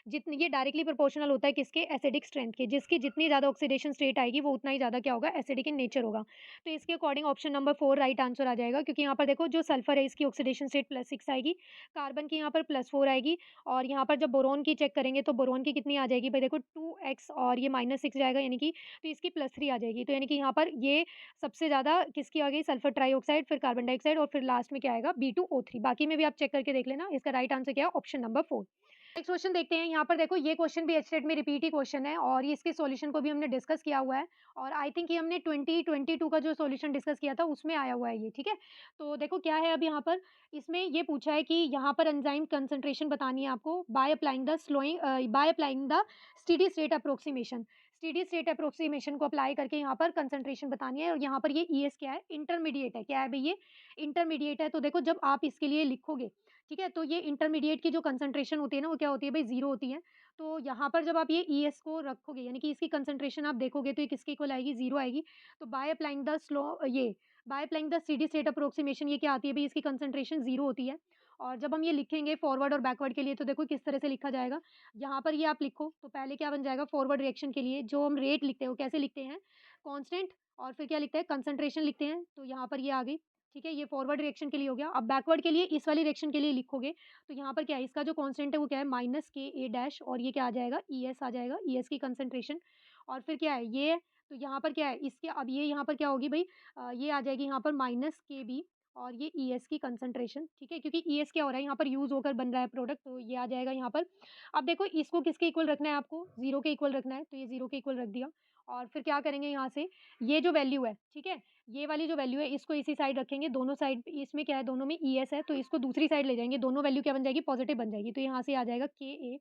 जितनी ये डायरेक्टली प्रोपोर्शनल होता है किसके, एसिडिक स्ट्रेंथ के, जिसकी जितनी ज़्यादा ऑक्सीडेशन स्टेट आएगी वो उतना ही ज़्यादा क्या होगा, एसिडिक इन नेचर होगा। तो इसके according option number 4 right answer आ जाएगा, क्योंकि यहाँ पर देखो जो सल्फर है इसकी ऑक्सीडेशन स्टेट +6 आएगी, कार्बन की यहाँ पर +4 आएगी, और यहाँ पर जब बोरोन की चेक करेंगे तो बोरोन की कितनी आ जाएगी भाई, देखो 2x और ये -6 जाएगा, यानी कि तो इसकी +3 आ जाएगी। तो यानी कि यहाँ पर ये सबसे ज़्यादा किसकी आ गई, सल्फर ट्राइऑक्साइड, फिर कार्बन डाइऑक्साइड और फिर लास्ट में क्या आएगा, B2O3। बाकी में भी आप चेक करके देख लेना। इसका राइट आंसर क्या है, ऑप्शन नंबर 4। नेक्स्ट क्वेश्चन देखते हैं। यहाँ पर देखो ये क्वेश्चन भी एचटेट में रिपीट ही क्वेश्चन है और ये इसके सॉल्यूशन को भी हमने डिस्कस किया हुआ है, और आई थिंक ये हमने 2022 का जो सॉल्यूशन डिस्कस किया था उसमें आया हुआ है ये, ठीक है। तो देखो क्या है अब यहाँ पर, इसमें ये पूछा है कि यहाँ पर एंजाइम कंसंट्रेशन बतानी है आपको by applying the steady state approximation. Steady state approximation को अप्लाई करके यहाँ पर कंसंट्रेशन बतानी है, और यहाँ पर ये ईएस क्या है, इंटरमीडिएट है, क्या है भाई ये, इंटरमीडिएट है। तो देखो जब आप इसके लिए लिखोगे, ठीक है, तो ये इंटरमीडिएट की जो कंसंट्रेशन होती है ना वो क्या होती है भाई, 0 होती है। तो यहाँ पर जब आप ये ईएस को रखोगे, यानी कि इसकी कंसंट्रेशन आप देखोगे तो ये किसके इक्वल आएगी, 0 आएगी। तो by applying the steady state approximation, ये क्या आती है भाई, इसकी कंसंट्रेशन 0 होती है। और जब हम ये लिखेंगे फॉरवर्ड और बैकवर्ड के लिए तो देखो किस तरह से लिखा जाएगा। यहाँ पर ये आप लिखो तो पहले क्या बन जाएगा, फॉरवर्ड रिएक्शन के लिए जो हम रेट लिखते हैं वो कैसे लिखते हैं, कांस्टेंट, और फिर क्या लिखते हैं, कंसंट्रेशन लिखते हैं। तो यहाँ पर ये आ गई, ठीक है, ये फॉरवर्ड रिएक्शन के लिए हो गया। अब बैकवर्ड के लिए इस वाली रिएक्शन के लिए लिखोगे तो यहाँ पर क्या है, इसका जो कांस्टेंट है वो क्या है, -Ka' और ये क्या आ जाएगा, ES आ जाएगा, ES की कंसंट्रेशन। और फिर क्या है ये, तो यहाँ पर क्या है इसके, अब ये यहाँ पर क्या होगी भाई, ये आ जाएगी यहाँ पर -Kb और ये ES की कंसंट्रेशन, ठीक है, क्योंकि ES क्या हो रहा है यहाँ पर, यूज़ होकर बन रहा है प्रोडक्ट, तो ये आ जाएगा यहाँ पर। अब देखो इसको किसके इक्वल रखना है आपको, 0 के इक्वल रखना है, तो ये 0 के इक्वल रख दिया। और फिर क्या करेंगे यहाँ से, ये जो वैल्यू है, ठीक है, ये वाली जो वैल्यू है इसको इसी साइड रखेंगे, दोनों साइड इसमें क्या है, दोनों में ES है तो इसको दूसरी साइड ले जाएँगे, दोनों वैल्यू क्या बन जाएगी, पॉजिटिव बन जाएगी। तो यहाँ से आ जाएगा Ka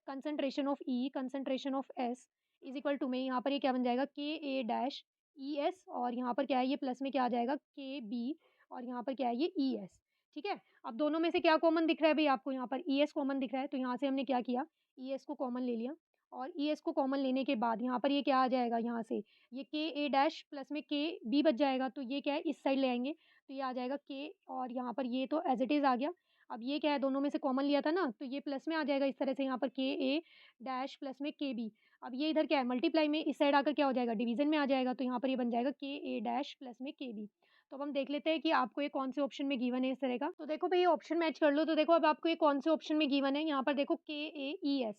concentration of E concentration of S is equal to में यहाँ पर ये क्या बन जाएगा, Ka' ES, और यहाँ पर क्या है, ये प्लस में क्या आ जाएगा, Kb, और यहाँ पर क्या है, ये ES, ठीक है। अब दोनों में से क्या कॉमन दिख रहा है भई आपको, यहाँ पर ES कॉमन दिख रहा है, तो यहाँ से हमने क्या किया, ES को कॉमन ले लिया, और ES को कॉमन लेने के बाद यहाँ पर ये क्या आ जाएगा, यहाँ से ये Ka' प्लस में Kb बच जाएगा, तो ये क्या है, इस साइड ले आएँगे, तो ये आ जाएगा K, और यहाँ पर ये तो एज़ इट इज़ आ गया। अब ये क्या है, दोनों में से कॉमन लिया था ना, तो ये प्लस में आ जाएगा इस तरह से, यहाँ पर Ka' प्लस में Kb। अब ये इधर क्या है, मल्टीप्लाई में इस साइड आकर क्या हो जाएगा, डिवीज़न में आ जाएगा, तो यहाँ पर ये बन जाएगा Ka' प्लस में Kb। तो अब हम देख लेते हैं कि आपको ये कौन से ऑप्शन में गिवन है इस तरह का। तो देखो भई ये ऑप्शन मैच कर लो, तो देखो अब आपको ये कौन से ऑप्शन में गिवन है, यहाँ पर देखो KAES,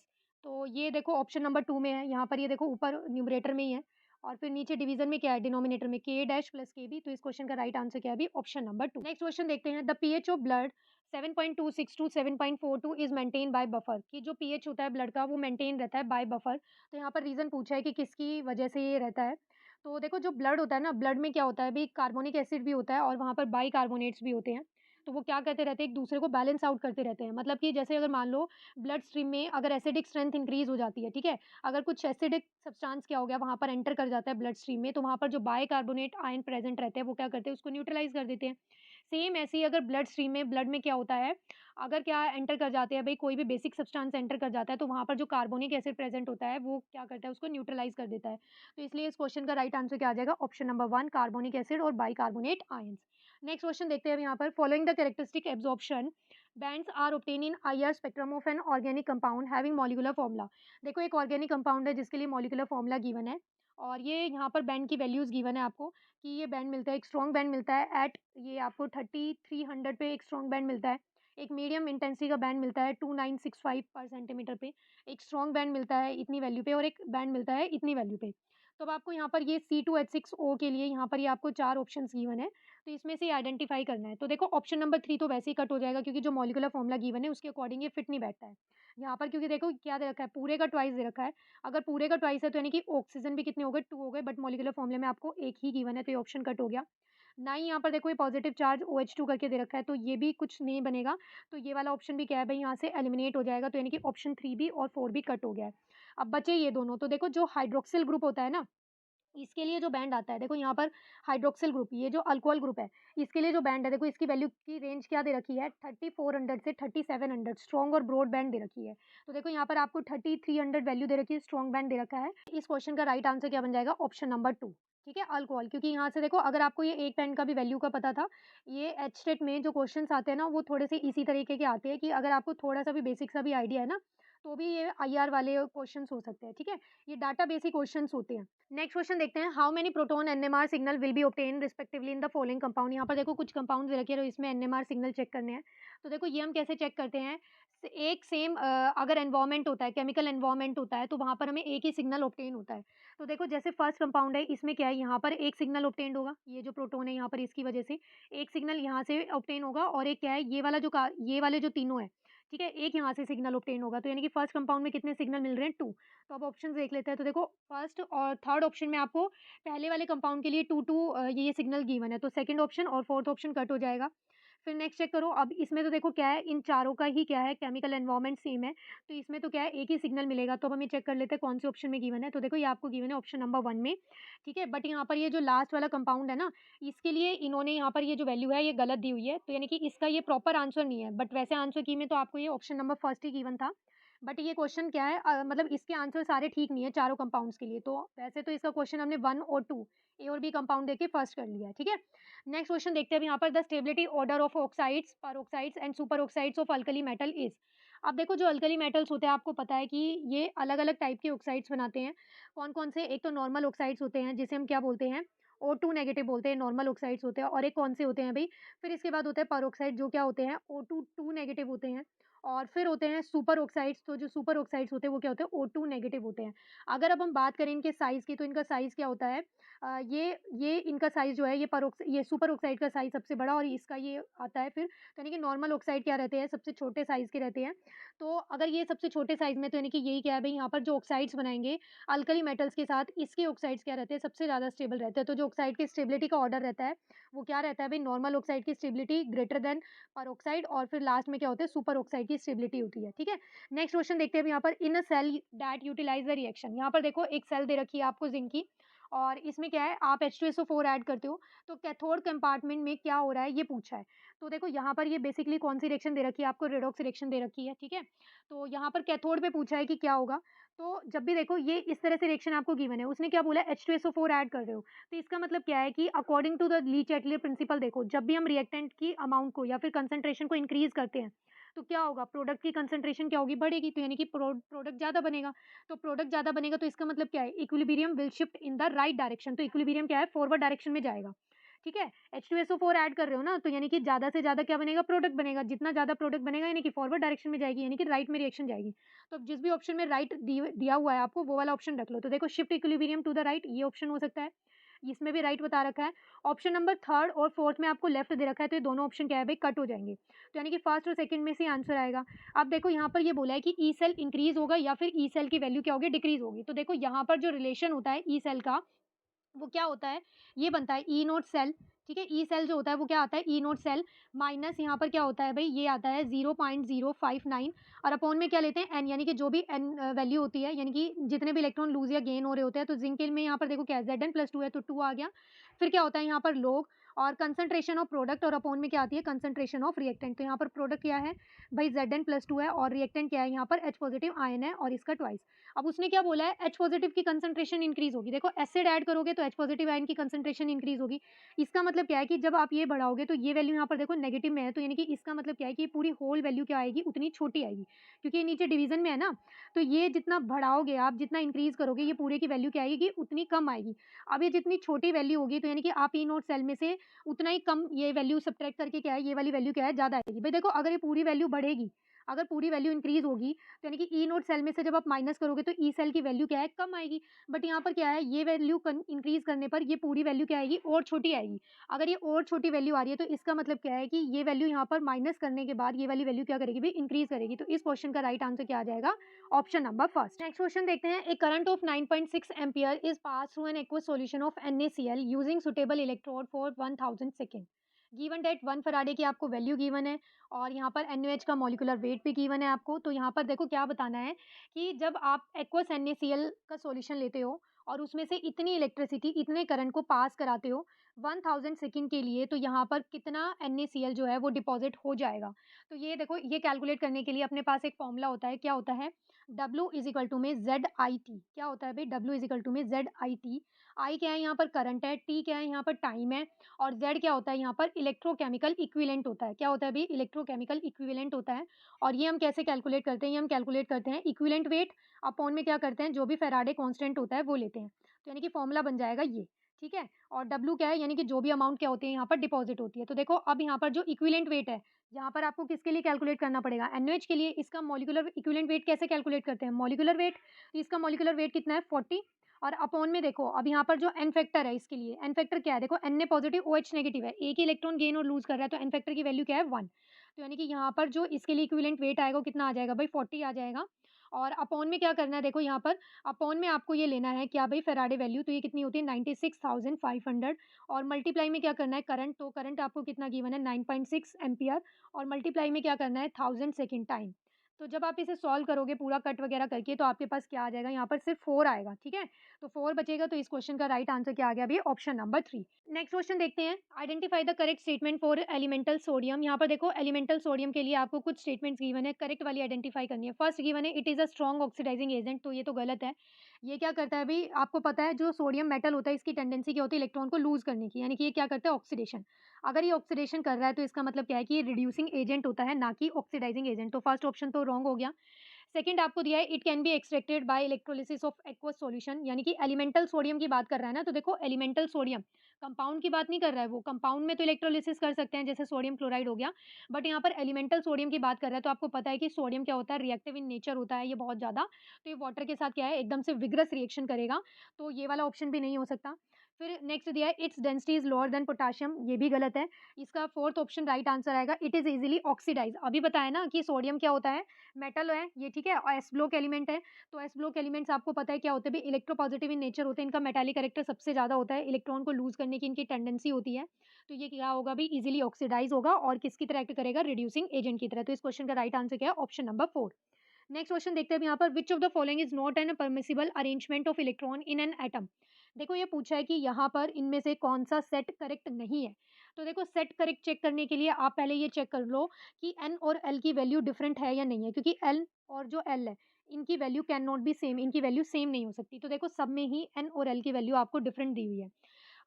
तो ये देखो ऑप्शन नंबर 2 में है, यहाँ पर ये देखो ऊपर न्यूमरेटर में ही है, और फिर नीचे डिवीज़न में क्या है, डिनोमिनेटर में K' प्लस Kb, तो इस क्वेश्चन का राइट आंसर क्या है अभी, ऑप्शन नंबर 2। नेक्स्ट क्वेश्चन देखते हैं, the pH of blood 7.26 to 7.42 is maintain by buffer, कि जो पीएच होता है ब्लड का वो मेंटेन रहता है बाय बफर। तो यहाँ पर रीज़न पूछा है कि किसकी वजह से ये रहता है। तो देखो जो ब्लड होता है ना, ब्लड में क्या होता है भई, कार्बोनिक एसिड भी होता है और वहाँ पर बाइकार्बोनेट्स भी होते हैं। तो वो क्या करते रहते हैं, एक दूसरे को बैलेंस आउट करते रहते हैं। मतलब कि जैसे अगर मान लो ब्लड स्ट्रीम में अगर एसिडिक स्ट्रेंथ इंक्रीज़ हो जाती है, ठीक है? अगर कुछ एसिडिक सब्सटेंस क्या हो गया वहाँ पर एंटर कर जाता है ब्लड स्ट्रीम में, तो वहाँ पर जो बाइकार्बोनेट आयन प्रेज़ेंट रहते हैं, वो क्या करते हैं, उसको न्यूट्रलाइज़ कर देते हैं। सेम ऐसे ही अगर ब्लड स्ट्रीम में ब्लड में क्या होता है, अगर क्या एंटर कर जाते हैं भई, कोई भी बेसिक सब्सटेंस एंटर कर जाता है, तो वहाँ पर जो कार्बोनिक एसिड प्रेज़ेंट होता है, वो क्या करता है, उसको न्यूट्रलाइज़ कर देता है। तो इसलिए इस क्वेश्चन का राइट आंसर क्या आ जाएगा, ऑप्शन नंबर 1 कार्बोनिक एसिड और बाइकार्बोनेट आयन्स। नेक्स्ट क्वेश्चन देखते हैं अब यहाँ पर, following the characteristic absorption bands are obtain in IR spectrum of an organic compound having molecular formula. देखो एक ऑर्गेनिक कंपाउंड है जिसके लिए मॉलिक्यूलर फॉर्मूला गिवन है, और ये यहाँ पर बैंड की वैल्यूज़ गिवन है आपको, कि ये बैंड मिलता है, एक स्ट्रॉन्ग बैंड मिलता है एट, ये आपको 3300 पे एक स्ट्रॉन्ग बैंड मिलता है, एक मीडियम इंटेंसिटी का बैंड मिलता है 2965 पर सेंटीमीटर पे, एक स्ट्रॉन्ग बैंड मिलता है इतनी वैल्यू पे और एक बैंड मिलता है इतनी वैल्यू पे। तो अब आपको यहाँ पर ये C2H6O के लिए यहाँ पर ये आपको 4 ऑप्शंस गिवन है, तो इसमें से आइडेंटिफ़ाई करना है। तो देखो ऑप्शन नंबर 3 तो वैसे ही कट हो जाएगा क्योंकि जो मॉलिक्यूलर फ़ॉर्मूला गिवन है उसके अकॉर्डिंग ये फिट नहीं बैठता है। यहाँ पर क्योंकि देखो क्या दे रखा है, पूरे का ट्वाइस दे रखा है। अगर पूरे का ट्वाइस है तो यानी कि ऑक्सीजन भी कितने हो गए, 2 हो गए, बट मॉलिक्यूलर फ़ॉर्मूले में आपको 1 ही गिवन है तो ये ऑप्शन कट हो गया। ना ही यहाँ पर देखो ये पॉजिटिव चार्ज OH2 करके दे रखा है तो ये भी कुछ नहीं बनेगा। तो ये वाला ऑप्शन भी क्या है भई, यहाँ से एलिमिनेट हो जाएगा, तो यानी कि ऑप्शन 3 भी और 4 भी कट हो गया है। अब बचे ये दोनों, तो देखो जो हाइड्रॉक्सिल ग्रुप होता है ना, इसके लिए जो बैंड आता है, देखो यहाँ पर हाइड्रॉक्सिल ग्रुप, ये जो अल्कोहल ग्रुप है, इसके लिए जो बैंड है, देखो इसकी वैल्यू की रेंज क्या दे रखी है, 3400 से 3700 स्ट्रॉन्ग और ब्रॉड बैंड दे रखी है। तो देखो यहाँ पर आपको 3300 वैल्यू दे रखी है, स्ट्रॉन्ग बैंड दे रखा है। इस क्वेश्चन का राइट आंसर क्या बन जाएगा, ऑप्शन नंबर 2, ठीक है, अल्कोहल। क्योंकि यहाँ से देखो अगर आपको ये एक बैंड का भी वैल्यू का पता था, ये एचटेट में जो क्वेश्चंस आते हैं ना, वो थोड़े से इसी तरीके के आते हैं कि अगर आपको थोड़ा सा भी बेसिक सा भी आइडिया है ना, तो भी ये आईआर वाले क्वेश्चंस हो सकते हैं, ठीक है। ये डाटा बेसिक क्वेश्चंस होते हैं। नेक्स्ट क्वेश्चन देखते हैं, how many proton NMR signal will be obtain respectively in the following compound. यहाँ पर देखो कुछ कंपाउंड्स रखे हैं और इसमें एनएमआर सिग्नल चेक करने हैं। तो देखो ये हम कैसे चेक करते हैं, एक सेम अगर एनवायरनमेंट होता है, केमिकल एनवायरनमेंट होता है, तो वहाँ पर हमें एक ही सिग्नल ऑब्टेन होता है। तो देखो जैसे फर्स्ट कंपाउंड है, इसमें क्या है, यहाँ पर एक सिग्नल ऑब्टेन होगा, ये जो प्रोटॉन है यहाँ पर इसकी वजह से एक सिग्नल यहाँ से ऑब्टेन होगा, और एक क्या है, ये वाले जो तीनों है, ठीक है, एक यहाँ से सिग्नल ऑब्टेन होगा। तो यानी कि फर्स्ट कंपाउंड में कितने सिग्नल मिल रहे हैं, 2। तो अब ऑप्शंस देख लेते हैं। तो देखो फर्स्ट और थर्ड ऑप्शन में आपको पहले वाले कंपाउंड के लिए 2-2 ये सिग्नल गिवन है, तो सेकंड ऑप्शन और फोर्थ ऑप्शन कट हो जाएगा। फिर नेक्स्ट चेक करो, अब इसमें तो देखो क्या है, इन चारों का ही क्या है, केमिकल एनवायरनमेंट सेम है, तो इसमें तो क्या है, एक ही सिग्नल मिलेगा। तो अब हम ये चेक कर लेते हैं कौन से ऑप्शन में गिवन है। तो देखो ये आपको गिवन है ऑप्शन नंबर 1 में, ठीक है। बट यहाँ पर ये जो लास्ट वाला कंपाउंड है ना, इसके लिए इन्होंने यहाँ पर ये जो वैल्यू है ये गलत दी हुई है, तो यानी कि इसका ये प्रॉपर आंसर नहीं है। बट वैसे आंसर की में तो आपको ये ऑप्शन नंबर फर्स्ट ही गिवन था। बट ये क्वेश्चन क्या है, मतलब इसके आंसर सारे ठीक नहीं है चारों कंपाउंड्स के लिए। तो वैसे तो इसका क्वेश्चन हमने 1 और 2 ए और बी कंपाउंड देके फर्स्ट कर लिया है, ठीक है। नेक्स्ट क्वेश्चन देखते हैं अब यहाँ पर, the stability order of oxides, peroxides and super oxides of alkali metal is. अब देखो जो अल्कली मेटल्स होते हैं, आपको पता है कि ये अलग अलग टाइप के ऑक्साइड्स बनाते हैं। कौन कौन से, एक तो नॉर्मल ऑक्साइड्स होते हैं जिसे हम क्या बोलते हैं, O2 नेगेटिव बोलते हैं, नॉर्मल ऑक्साइड्स होते हैं। और एक कौन से होते हैं भाई, फिर इसके बाद होते हैं पेरोक्साइड, जो क्या होते हैं, O2 नेगेटिव होते हैं। और फिर होते हैं सुपर ऑक्साइड्स, तो जो सुपर ऑक्साइड्स होते हैं वो क्या होते हैं, O2 नेगेटिव होते हैं। अगर अब हम बात करें इनके साइज़ की, तो इनका साइज़ क्या होता है, ये इनका साइज़ जो है, ये सुपर ऑक्साइड का साइज़ सबसे बड़ा, और इसका ये आता है फिर, तो यानी कि नॉर्मल ऑक्साइड क्या रहते हैं, सबसे छोटे साइज़ के रहते हैं। तो अगर ये सबसे छोटे साइज़ में, तो यानी कि यही क्या है भई, यहाँ पर जो ऑक्साइड्स बनाएँगे अल्कली मेटल्स के साथ, इसके ऑक्साइड्स क्या रहते हैं, सबसे ज़्यादा स्टेबल रहते हैं। तो जो ऑक्साइड की स्टेबिलिटी का ऑर्डर रहता है, वो क्या रहता है भई, नॉर्मल ऑक्साइड की स्टेबिलिटी ग्रेटर देन पेरोक्साइड, और फिर लास्ट में क्या होता है, सुपर ऑक्साइड की स्टेबिलिटी होती है, ठीक है। नेक्स्ट क्वेश्चन देखते हैं अब यहाँ पर, in a cell that utilize the reaction. यहाँ पर देखो एक सेल दे रखी है आपको ज़िंक की, और इसमें क्या है, आप H2SO4 ऐड करते हो, तो कैथोड कंपार्टमेंट में क्या हो रहा है ये पूछा है। तो देखो यहाँ पर ये बेसिकली कौन सी रिएक्शन दे रखी है आपको, रेडॉक्स रिएक्शन दे रखी है, ठीक है। तो यहाँ पर कैथोड पे पूछा है कि क्या होगा। तो जब भी देखो ये इस तरह से रिएक्शन आपको गिवन है, उसने क्या बोला है, H2SO4 ऐड कर रहे हो, तो इसका मतलब क्या है कि अकॉर्डिंग टू द ली-चैटलियर प्रिंसिपल, देखो जब भी हम रिएक्टेंट की अमाउंट को या फिर कंसंट्रेशन को इंक्रीज़ करते हैं, तो क्या होगा, प्रोडक्ट की कंसंट्रेशन क्या होगी, बढ़ेगी, तो यानी कि प्रोडक्ट ज़्यादा बनेगा। तो प्रोडक्ट ज़्यादा बनेगा तो इसका मतलब क्या है, equilibrium will shift in the right direction, तो इक्विलिब्रियम क्या है, फॉरवर्ड डायरेक्शन में जाएगा, ठीक है। H2SO4 ऐड कर रहे हो ना, तो यानी कि ज़्यादा से ज़्यादा क्या बनेगा, प्रोडक्ट बनेगा। जितना ज़्यादा प्रोडक्ट बनेगा यानी कि फॉरवर्ड डायरेक्शन में जाएगी, यानी कि राइट में रिएक्शन जाएगी। तो अब जिस भी ऑप्शन में राइट दिया हुआ है आपको, वो वाला ऑप्शन रख लो। तो देखो shift equilibrium to the right, ये ऑप्शन हो सकता है, इसमें भी राइट बता रखा है। ऑप्शन नंबर थर्ड और फोर्थ में आपको लेफ्ट दे रखा है, तो ये दोनों ऑप्शन क्या है भाई, कट हो जाएंगे। तो यानी कि फर्स्ट और सेकंड में से आंसर आएगा। अब देखो यहाँ पर ये बोला है कि ई सेल इंक्रीज होगा या फिर ई सेल की वैल्यू क्या होगी, डिक्रीज होगी। तो देखो यहाँ पर जो रिलेशन होता है ई सेल का, वो क्या होता है, ये बनता है ई नोट सेल, ठीक है। ई सेल जो होता है वो क्या आता है, ई नोट सेल, माइनस यहाँ पर क्या होता है भाई, ये आता है 0.059, और अपॉन में क्या लेते हैं, एन, यानी कि जो भी एन वैल्यू होती है, यानी कि जितने भी इलेक्ट्रॉन लूज या गेन हो रहे होते हैं। तो जिंक में यहाँ पर देखो क्या है, Zn+2 है तो 2 आ गया। फिर क्या होता है यहाँ पर लोग, और कंसंट्रेशन ऑफ प्रोडक्ट, और अपॉन में क्या आती है, कंसंट्रेशन ऑफ रिएक्टेंट। तो यहाँ पर प्रोडक्ट क्या है भाई, Zn+2 है, और रिएक्टेंट क्या है, यहाँ पर H पॉजिटिव आयन है, और इसका ट्वाइस। अब उसने क्या बोला है, H पॉजिटिव की कंसंट्रेशन इंक्रीज होगी। देखो एसिड ऐड करोगे तो H पॉजिटिव आयन की कंसंट्रेशन इंक्रीज होगी। इसका मतलब क्या है कि जब आप ये बढ़ाओगे, तो ये वैल्यू यहाँ पर देखो नेगेटिव में है, तो यानी कि इसका मतलब क्या है कि ये पूरी होल वैल्यू क्या आएगी, उतनी छोटी आएगी, क्योंकि ये नीचे डिवीजन में है ना। तो ये जितना बढ़ाओगे आप, जितना इंक्रीज करोगे, ये पूरे की वैल्यू क्या आएगी, उतनी कम आएगी। अब ये जितनी छोटी वैल्यू होगी, तो यानी कि आप ई नोट सेल में से उतना ही कम ये वैल्यू सब्ट्रैक्ट करके क्या है, ये वाली वैल्यू क्या है, ज़्यादा आएगी। भई देखो, अगर ये पूरी वैल्यू बढ़ेगी, अगर पूरी वैल्यू इंक्रीज़ होगी, तो यानी कि ई नोट सेल में से जब आप माइनस करोगे तो ई सेल की वैल्यू क्या है, कम आएगी। बट यहाँ पर क्या है, ये वैल्यू कन इंक्रीज़ करने पर ये पूरी वैल्यू क्या आएगी, और छोटी आएगी। अगर ये और छोटी वैल्यू आ रही है, तो इसका मतलब क्या है कि ये वैल्यू यहाँ पर माइनस करने के बाद ये वाली वैल्यू क्या करेगी भई, इंक्रीज़ करेगी। तो इस क्वेश्चन का राइट आंसर क्या आ जाएगा, option number first. Next question देखते हैं। A current of 9.6 ampere is pass through an aqueous solution of NaCl using suitable electrode for 1000 second. Given that 1 faraday की आपको वैल्यू गिवन है, और यहाँ पर NaOH का मॉलिक्यूलर वेट भी गिवन है आपको। तो यहाँ पर देखो क्या बताना है कि जब आप एक्वस NaCl का सॉल्यूशन लेते हो और उसमें से इतनी इलेक्ट्रिसिटी, इतने करंट को पास कराते हो 1000 सेकंड के लिए, तो यहाँ पर कितना NaCl जो है वो डिपॉजिट हो जाएगा। तो ये देखो, ये कैलकुलेट करने के लिए अपने पास एक फॉर्मूला होता है। क्या होता है, W इज इक्वल टू में ZIT। क्या होता है भाई, W इज इक्वल टू में ZIT। I क्या है यहाँ पर, करंट है। T क्या है यहाँ पर, टाइम है। और Z क्या होता है यहाँ पर, इलेक्ट्रोकेमिकल इक्विवेलेंट होता है। क्या होता है भाई, इलेक्ट्रोकेमिकल इक्विवेलेंट होता है। और ये हम कैसे कैलकुलेट करते हैं, ये हम कैलकुलेट करते हैं इक्विवेलेंट वेट अपॉन में क्या करते हैं, जो भी फैराडे कांस्टेंट होता है वो लेते हैं। तो यानी कि फॉर्मूला बन जाएगा ये, ठीक है। और W क्या है, यानी कि जो भी अमाउंट क्या होती है यहाँ पर डिपॉजिट होती है। तो देखो अब यहाँ पर जो इक्विवेलेंट वेट है, यहाँ पर आपको किसके लिए कैलकुलेट करना पड़ेगा, NaOH के लिए। इसका मॉलिक्यूलर इक्विवेलेंट वेट कैसे कैलकुलेट करते हैं, मॉलिक्यूलर वेट। तो इसका मॉलिक्यूलर वेट कितना है, 40। और अपॉन में देखो, अब यहाँ पर जो एन फैक्टर है इसके लिए, एन फैक्टर क्या है, देखो Na पॉजिटिव OH नेगेटिव है, एक ही इलेक्ट्रॉन गेन और लूज कर रहा है, तो एन फैक्टर की वैल्यू क्या है, 1। तो यानी कि यहाँ पर जो इसके लिए इक्विवेलेंट वेट आएगा वो कितना आ जाएगा भाई, 40 आ जाएगा। और अपॉन में क्या करना है, देखो यहाँ पर अपॉन में आपको ये लेना है क्या भाई, फैराडे वैल्यू। तो ये कितनी होती है, 96,500। और मल्टीप्लाई में क्या करना है, करंट। तो करंट आपको कितना गिवन है, 9.6 एम्पियर। और मल्टीप्लाई में क्या करना है, 1000 सेकंड टाइम। तो जब आप इसे सॉल्व करोगे पूरा कट वगैरह करके, तो आपके पास क्या आ जाएगा, यहाँ पर सिर्फ 4 आएगा, ठीक है। तो 4 बचेगा। तो इस क्वेश्चन का राइट आंसर क्या आ गया अभी, ऑप्शन नंबर 3। नेक्स्ट क्वेश्चन देखते हैं। Identify the correct statement for elemental sodium. यहाँ पर देखो, एलिमेंटल सोडियम के लिए आपको कुछ स्टेटमेंट्स गिवन है, करेक्ट वाली आइडेंटिफाई करनी है। फर्स्ट गिवन है, it is a strong oxidising agent. तो ये तो गलत है। ये क्या करता है अभी, आपको पता है जो सोडियम मेटल होता है इसकी टेंडेंसी क्या होती है, इलेक्ट्रॉन को लूज करने की। यानी कि ये क्या करता है, ऑक्सीडेशन। अगर ये ऑक्सीडेशन कर रहा है तो इसका मतलब क्या है कि ये रिड्यूसिंग एजेंट होता है, ना कि ऑक्सीडाइजिंग एजेंट। तो फर्स्ट ऑप्शन तो रॉन्ग हो गया। सेकंड आपको दिया है, it can be extracted bye electrolysis of aqueous solution. यानी कि एलिमेंटल सोडियम की बात कर रहा है ना। तो देखो, एलिमेंटल सोडियम कंपाउंड की बात नहीं कर रहा है, वो कंपाउंड में तो इलेक्ट्रोलिसिस कर सकते हैं, जैसे सोडियम क्लोराइड हो गया। बट यहाँ पर एलिमेंटल सोडियम की बात कर रहा है, तो आपको पता है कि सोडियम क्या होता है, रिएक्टिव इन नेचर होता है ये बहुत ज़्यादा। तो ये वाटर के साथ क्या है, एकदम से विग्रस रिएक्शन करेगा। तो ये वाला ऑप्शन भी नहीं हो सकता। फिर नेक्स्ट दिया है, its density is lower than potassium. ये भी गलत है। इसका फोर्थ ऑप्शन राइट आंसर आएगा, इट इज इजीली ऑक्सीडाइज। अभी बताया ना कि सोडियम क्या होता है, मेटल है ये, ठीक है। और एस ब्लॉक एलिमेंट है। तो एस ब्लॉक एलिमेंट्स आपको पता है क्या होते हैं, इलेक्ट्रोपॉजिटिव इन नेचर होते हैं। इनका मेटालिक कैरेक्टर सबसे ज़्यादा होता है, इलेक्ट्रॉन को लूज करने की इनकी टेंडेंसी होती है। तो ये क्या होगा भी, इजीली ऑक्सीडाइज होगा और किसकी तरह एक्ट करेगा, रिड्यूसिंग एजेंट की तरह। तो इस क्वेश्चन का राइट आंसर क्या है, ऑप्शन नंबर 4। नेक्स्ट क्वेश्चन देखते हैं यहाँ पर, विच of the following is not an permissible arrangement of electron in an atom. देखो ये पूछा है कि यहाँ पर इनमें से कौन सा सेट करेक्ट नहीं है। तो देखो, सेट करेक्ट चेक करने के लिए आप पहले ये चेक कर लो कि एन और एल की वैल्यू डिफरेंट है या नहीं है, क्योंकि एल और जो एल है इनकी value can not be same, इनकी वैल्यू सेम नहीं हो सकती। तो देखो, सब में ही एन और एल की वैल्यू आपको डिफरेंट दी हुई है।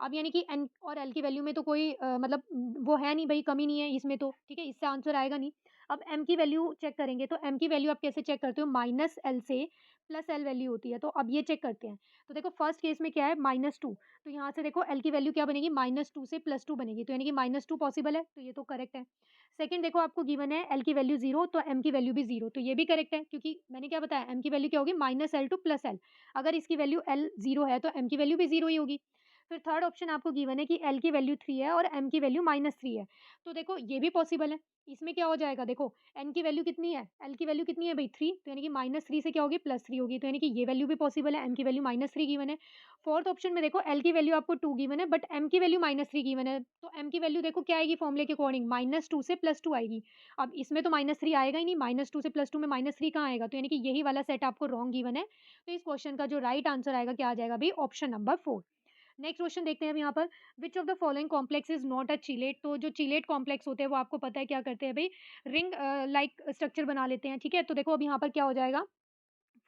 अब यानी कि एन और एल की वैल्यू में तो कोई मतलब वो है नहीं भाई, कमी नहीं है इसमें तो, ठीक है, इससे आंसर आएगा नहीं। अब एम की वैल्यू चेक करेंगे, तो एम की वैल्यू आप कैसे चेक करते हो, माइनस एल से प्लस एल वैल्यू होती है। तो अब ये चेक करते हैं। तो देखो, फर्स्ट केस में क्या है, -2। तो यहाँ से देखो एल की वैल्यू क्या बनेगी, -2 से +2 बनेगी। तो यानी कि -2 पॉसिबल है, तो ये तो करेक्ट है। सेकंड देखो, आपको गिवन है एल की वैल्यू 0, तो एम की वैल्यू भी 0। तो ये भी करेक्ट है, क्योंकि मैंने क्या बताया, एम की वैल्यू क्या होगी, -L टू +L। अगर इसकी वैल्यू एल 0 है, तो एम की वैल्यू भी 0 ही होगी। फिर थर्ड ऑप्शन आपको गिवन है कि एल की वैल्यू 3 है और एम की वैल्यू -3 है। तो देखो, ये भी पॉसिबल है। इसमें क्या हो जाएगा, देखो एन की वैल्यू कितनी है, एल की वैल्यू कितनी है भाई, 3। तो यानी कि -3 से क्या होगी, +3 होगी। तो यानी कि ये वैल्यू भी पॉसिबल है, एम की वैल्यू -3 गिवन है। फोर्थ ऑप्शन में देखो, एल की वैल्यू आपको 2 गिवन है, बट एम की वैल्यू -3 गिवन है। तो एम की वैल्यू देखो क्या आएगी, फॉर्मूले के अकॉर्डिंग -2 से +2 आएगी। अब इसमें तो -3 आएगा ही नहीं, -2 से +2 में -3 कहाँ आएगा। तो यानी कि यही वाला सेट आपको रॉन्ग गिवन है। तो इस क्वेश्चन का जो राइट आंसर आएगा क्या आ जाएगा भाई, ऑप्शन नंबर 4। नेक्स्ट क्वेश्चन देखते हैं अब यहाँ पर, विच of the following complex is not a chelate. तो जो चिलेट कॉम्प्लेक्स होते हैं वो आपको पता है क्या करते हैं भाई, रिंग लाइक स्ट्रक्चर बना लेते हैं, ठीक है। तो देखो अब यहाँ पर क्या हो जाएगा,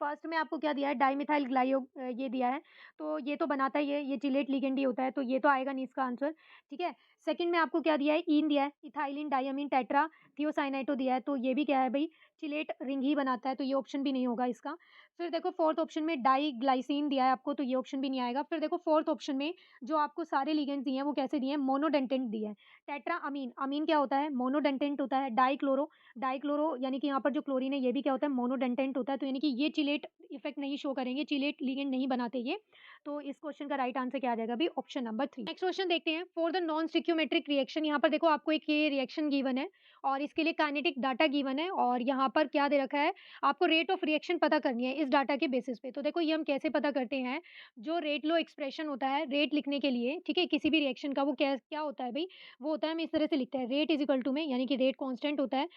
फर्स्ट में आपको क्या दिया है, डाइमिथाइल ग्लाइयो ये दिया है। तो ये तो बनाता ही है, ये चिलेट लिगेंड ही होता है, तो ये तो आएगा नहीं इसका आंसर, ठीक है। सेकंड में आपको क्या दिया है, ईन दिया है, इथाइलिन डायमीन टेट्रा थियोसाइनाइटो दिया है। तो ये भी क्या है भाई, चिलेट रिंग ही बनाता है, तो ये ऑप्शन भी नहीं होगा इसका। फिर देखो 4th ऑप्शन में डाइग्लाइसिन दिया है आपको, तो ये ऑप्शन भी नहीं आएगा। फिर देखो 4th ऑप्शन में जो आपको सारे लिगेंड्स दिए हैं, वो कैसे दिए हैं? मोनोडेंटेंट दिए हैं। टेट्रा अमीन, अमीन क्या होता है? मोनोडेंटेंट होता है। डाइक्लोरो यानी कि यहाँ पर जो क्लोरीन है, ये भी क्या होता है? मोनोडेंटेंट होता है। तो यानी कि ये चिलेट इफेक्ट नहीं शो करेंगे, चिलेट लिगेंड नहीं बनाते ये। तो इस क्वेश्चन का राइट आंसर क्या आ जाएगा अभी? Option number 3। नेक्स्ट क्वेश्चन देखते हैं। फॉर द नॉन स्टिक्योमेट्रिक रिएक्शन, यहाँ पर देखो आपको एक ये रिएक्शन गिवन है और इसके लिए काइनेटिक डाटा गिवन है और यहाँ पर क्या दे रखा है? आपको रेट ऑफ रिएक्शन पता करनी है इस डाटा के बेसिस पे। तो देखो ये हम कैसे पता करते हैं? जो रेट लो एक्सप्रेशन होता है रेट लिखने के लिए, ठीक है? किसी भी रिएक्शन का वो क्या क्या होता है भई? वो होता है, हम इस तरह से लिखते हैं, रेट इज़ इक्वल टू में, यानी कि रेट कांस्टेंट होता है।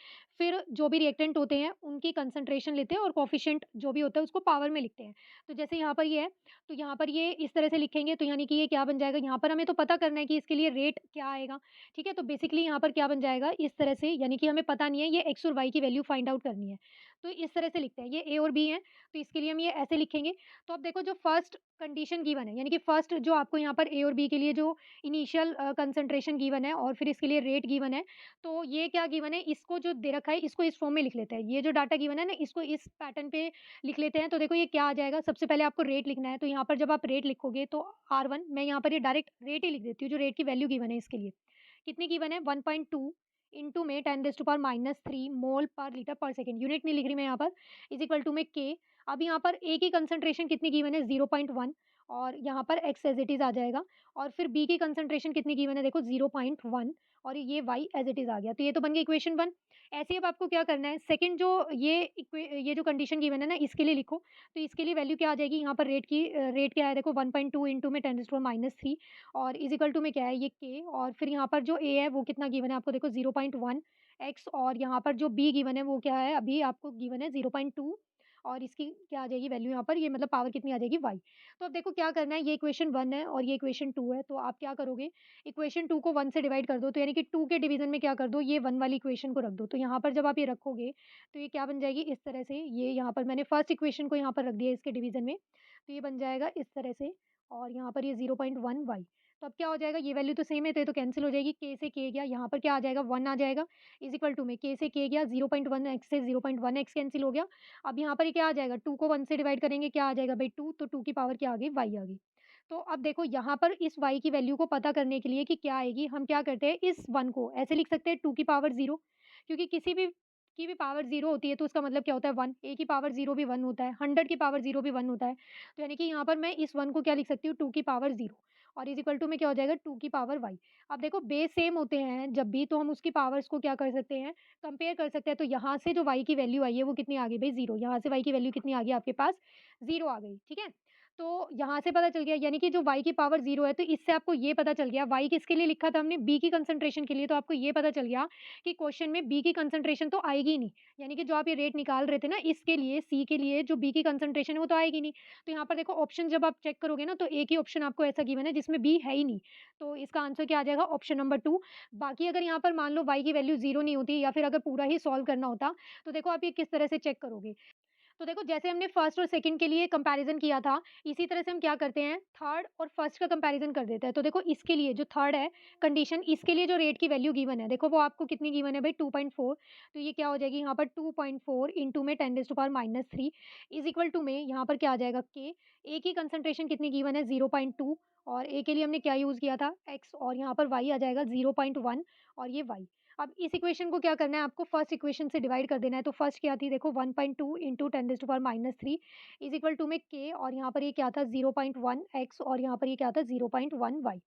फिर जो भी रिएक्टेंट होते हैं उनकी कंसंट्रेशन लेते हैं और कोएफिशिएंट जो भी होता है उसको पावर में लिखते हैं। तो जैसे यहाँ पर ये है, तो यहाँ पर ये इस तरह से लिखेंगे, तो यानी कि ये क्या बन जाएगा? यहाँ पर हमें तो पता करना है कि इसके लिए रेट क्या आएगा, ठीक है? तो बेसिकली यहाँ पर क्या बन जाएगा? इस तरह से, यानी कि हमें पता नहीं है, ये एक्स और वाई की वैल्यू फाइंड आउट करनी है। तो इस तरह से लिखते हैं, ये ए और बी है, तो इसके लिए हम ये ऐसे लिखेंगे। तो अब देखो जो फर्स्ट कंडीशन गिवन है, यानी कि फर्स्ट जो आपको यहाँ पर ए और बी के लिए जो इनिशियल कंसंट्रेशन गिवन है और फिर इसके लिए रेट गिवन है, तो ये क्या गिवन है? इसको जो दे रखा है, इसको इस फॉर्म में लिख लेते हैं। ये जो डाटा गिवन है ना, इसको इस पैटर्न पे लिख लेते हैं। तो देखो ये क्या आ जाएगा? सबसे पहले आपको रेट लिखना है, तो यहाँ पर जब आप रेट लिखोगे तो R1, मैं यहाँ पर ये डायरेक्ट रेट ही लिख देती हूँ, जो रेट की वैल्यू गिवन है इसके लिए। कितनी गिवन है? 1.2 इंटू में 10⁻³ मोल पर लीटर पर सेकंड, यूनिट नहीं लिख रही मैं यहाँ पर, इज़ इक्वल टू में K। अब यहाँ पर A की कंसंट्रेशन कितनी गिवन है? 0.1 और यहाँ पर X एज़ इट इज़ आ जाएगा और फिर B की कंसंट्रेशन कितनी गिवन है? देखो 0.1 और ये Y एज़ इट इज़ आ गया। तो ये तो बन गई इक्वेशन 1। ऐसे ही अब आपको क्या करना है? सेकंड जो ये जो कंडीशन गिवन है ना, इसके लिए लिखो। तो इसके लिए वैल्यू क्या आ जाएगी? यहाँ पर रेट क्या है? देखो 1.2 इंटू में 10⁻³ और इज़ इक्वल टू में क्या है? ये K और फिर यहाँ पर जो A है वो कितना गिवन है आपको? देखो 0.1 X और यहाँ पर जो B गिवन है वो क्या है? अभी आपको गिवन है 0.2 और इसकी क्या आ जाएगी वैल्यू यहाँ पर? ये मतलब पावर कितनी आ जाएगी? Y। तो अब देखो क्या करना है, ये इक्वेशन 1 है और ये इक्वेशन 2 है, तो आप क्या करोगे? इक्वेशन 2 को 1 से डिवाइड कर दो, तो यानी कि 2 के डिवीज़न में क्या कर दो? ये 1 वाली इक्वेशन को रख दो। तो यहाँ पर जब आप ये रखोगे, तो ये क्या बन जाएगी? इस तरह से, ये यहाँ पर मैंने फर्स्ट इक्वेशन को यहाँ पर रख दिया इसके डिवीज़न में, तो ये बन जाएगा इस तरह से और यहाँ पर ये 0.1 Y। तो अब क्या हो जाएगा? ये वैल्यू तो सेम है, तो ये तो कैंसल हो जाएगी, K से K गया, यहाँ पर क्या आ जाएगा? 1 आ जाएगा, इज़ इक्वल टू में K से K गया, 0.1 X से 0.1 X कैंसल हो गया। अब यहाँ पर ये क्या आ जाएगा? 2 को 1 से डिवाइड करेंगे, क्या आ जाएगा भई? 2, तो 2 की पावर क्या आ गई? Y आ गई। तो अब देखो यहाँ पर इस Y की वैल्यू को पता करने के लिए कि क्या आएगी, हम क्या करते हैं, इस 1 को ऐसे लिख सकते हैं 2 की पावर 0, क्योंकि किसी भी की भी पावर 0 होती है तो उसका मतलब क्या होता है 1, A की पावर 0 भी 1 होता है, 100 की पावर 0 भी 1 होता है। तो यानी कि यहाँ पर मैं इस 1 को क्या लिख सकती हूँ, 2 की पावर 0 और इज़ इक्वल टू में क्या हो जाएगा? 2 की पावर Y। अब देखो बेस सेम होते हैं जब भी, तो हम उसकी पावर्स को क्या कर सकते हैं, कंपेयर कर सकते हैं। तो यहाँ से जो Y की वैल्यू आई है वो कितनी आ गई भई? 0। यहाँ से Y की वैल्यू कितनी आ गई आपके पास? 0 आ गई, ठीक है? तो यहाँ से पता चल गया, यानी कि जो Y की पावर 0 है, तो इससे आपको ये पता चल गया Y किसके लिए लिखा था हमने? B की कंसंट्रेशन के लिए, तो आपको ये पता चल गया कि क्वेश्चन में B की कंसंट्रेशन तो आएगी ही नहीं। यानी कि जो आप ये रेट निकाल रहे थे ना, इसके लिए C के लिए जो B की कंसंट्रेशन है वो तो आएगी नहीं। तो यहाँ पर देखो ऑप्शन जब आप चेक करोगे ना, तो एक ही ऑप्शन आपको ऐसा गिवन है जिसमें B है ही नहीं। तो इसका आंसर क्या आ जाएगा? Option number 2। बाकी अगर यहाँ पर मान लो Y की वैल्यू 0 नहीं होती या फिर अगर पूरा ही सॉल्व करना होता, तो देखो आप ये किस तरह से चेक करोगे? तो देखो जैसे हमने फर्स्ट और सेकंड के लिए कंपैरिज़न किया था, इसी तरह से हम क्या करते हैं, थर्ड और फर्स्ट का कंपैरिज़न कर देते हैं। तो देखो इसके लिए जो थर्ड है कंडीशन, इसके लिए जो रेट की वैल्यू गिवन है, देखो वो आपको कितनी गिवन है भई? 2.4। तो ये क्या हो जाएगी यहाँ पर? 2.4 इंटू में 10⁻³ इज़ इक्वल टू में यहाँ पर क्या आ जाएगा? K। A की कंसंट्रेशन कितनी गिवन है? 0.2 और A के लिए हमने क्या यूज़ किया था? X और यहाँ पर Y आ जाएगा 0.1 और ये Y। अब इस इक्वेशन को क्या करना है आपको? फर्स्ट इक्वेशन से डिवाइड कर देना है। तो फर्स्ट क्या थी? देखो 1.2 इंटू 10⁻³ इज़ इक्वल टू में K और यहाँ पर ये क्या था? 0.1 X और यहाँ पर ये क्या था? 0.1 Y।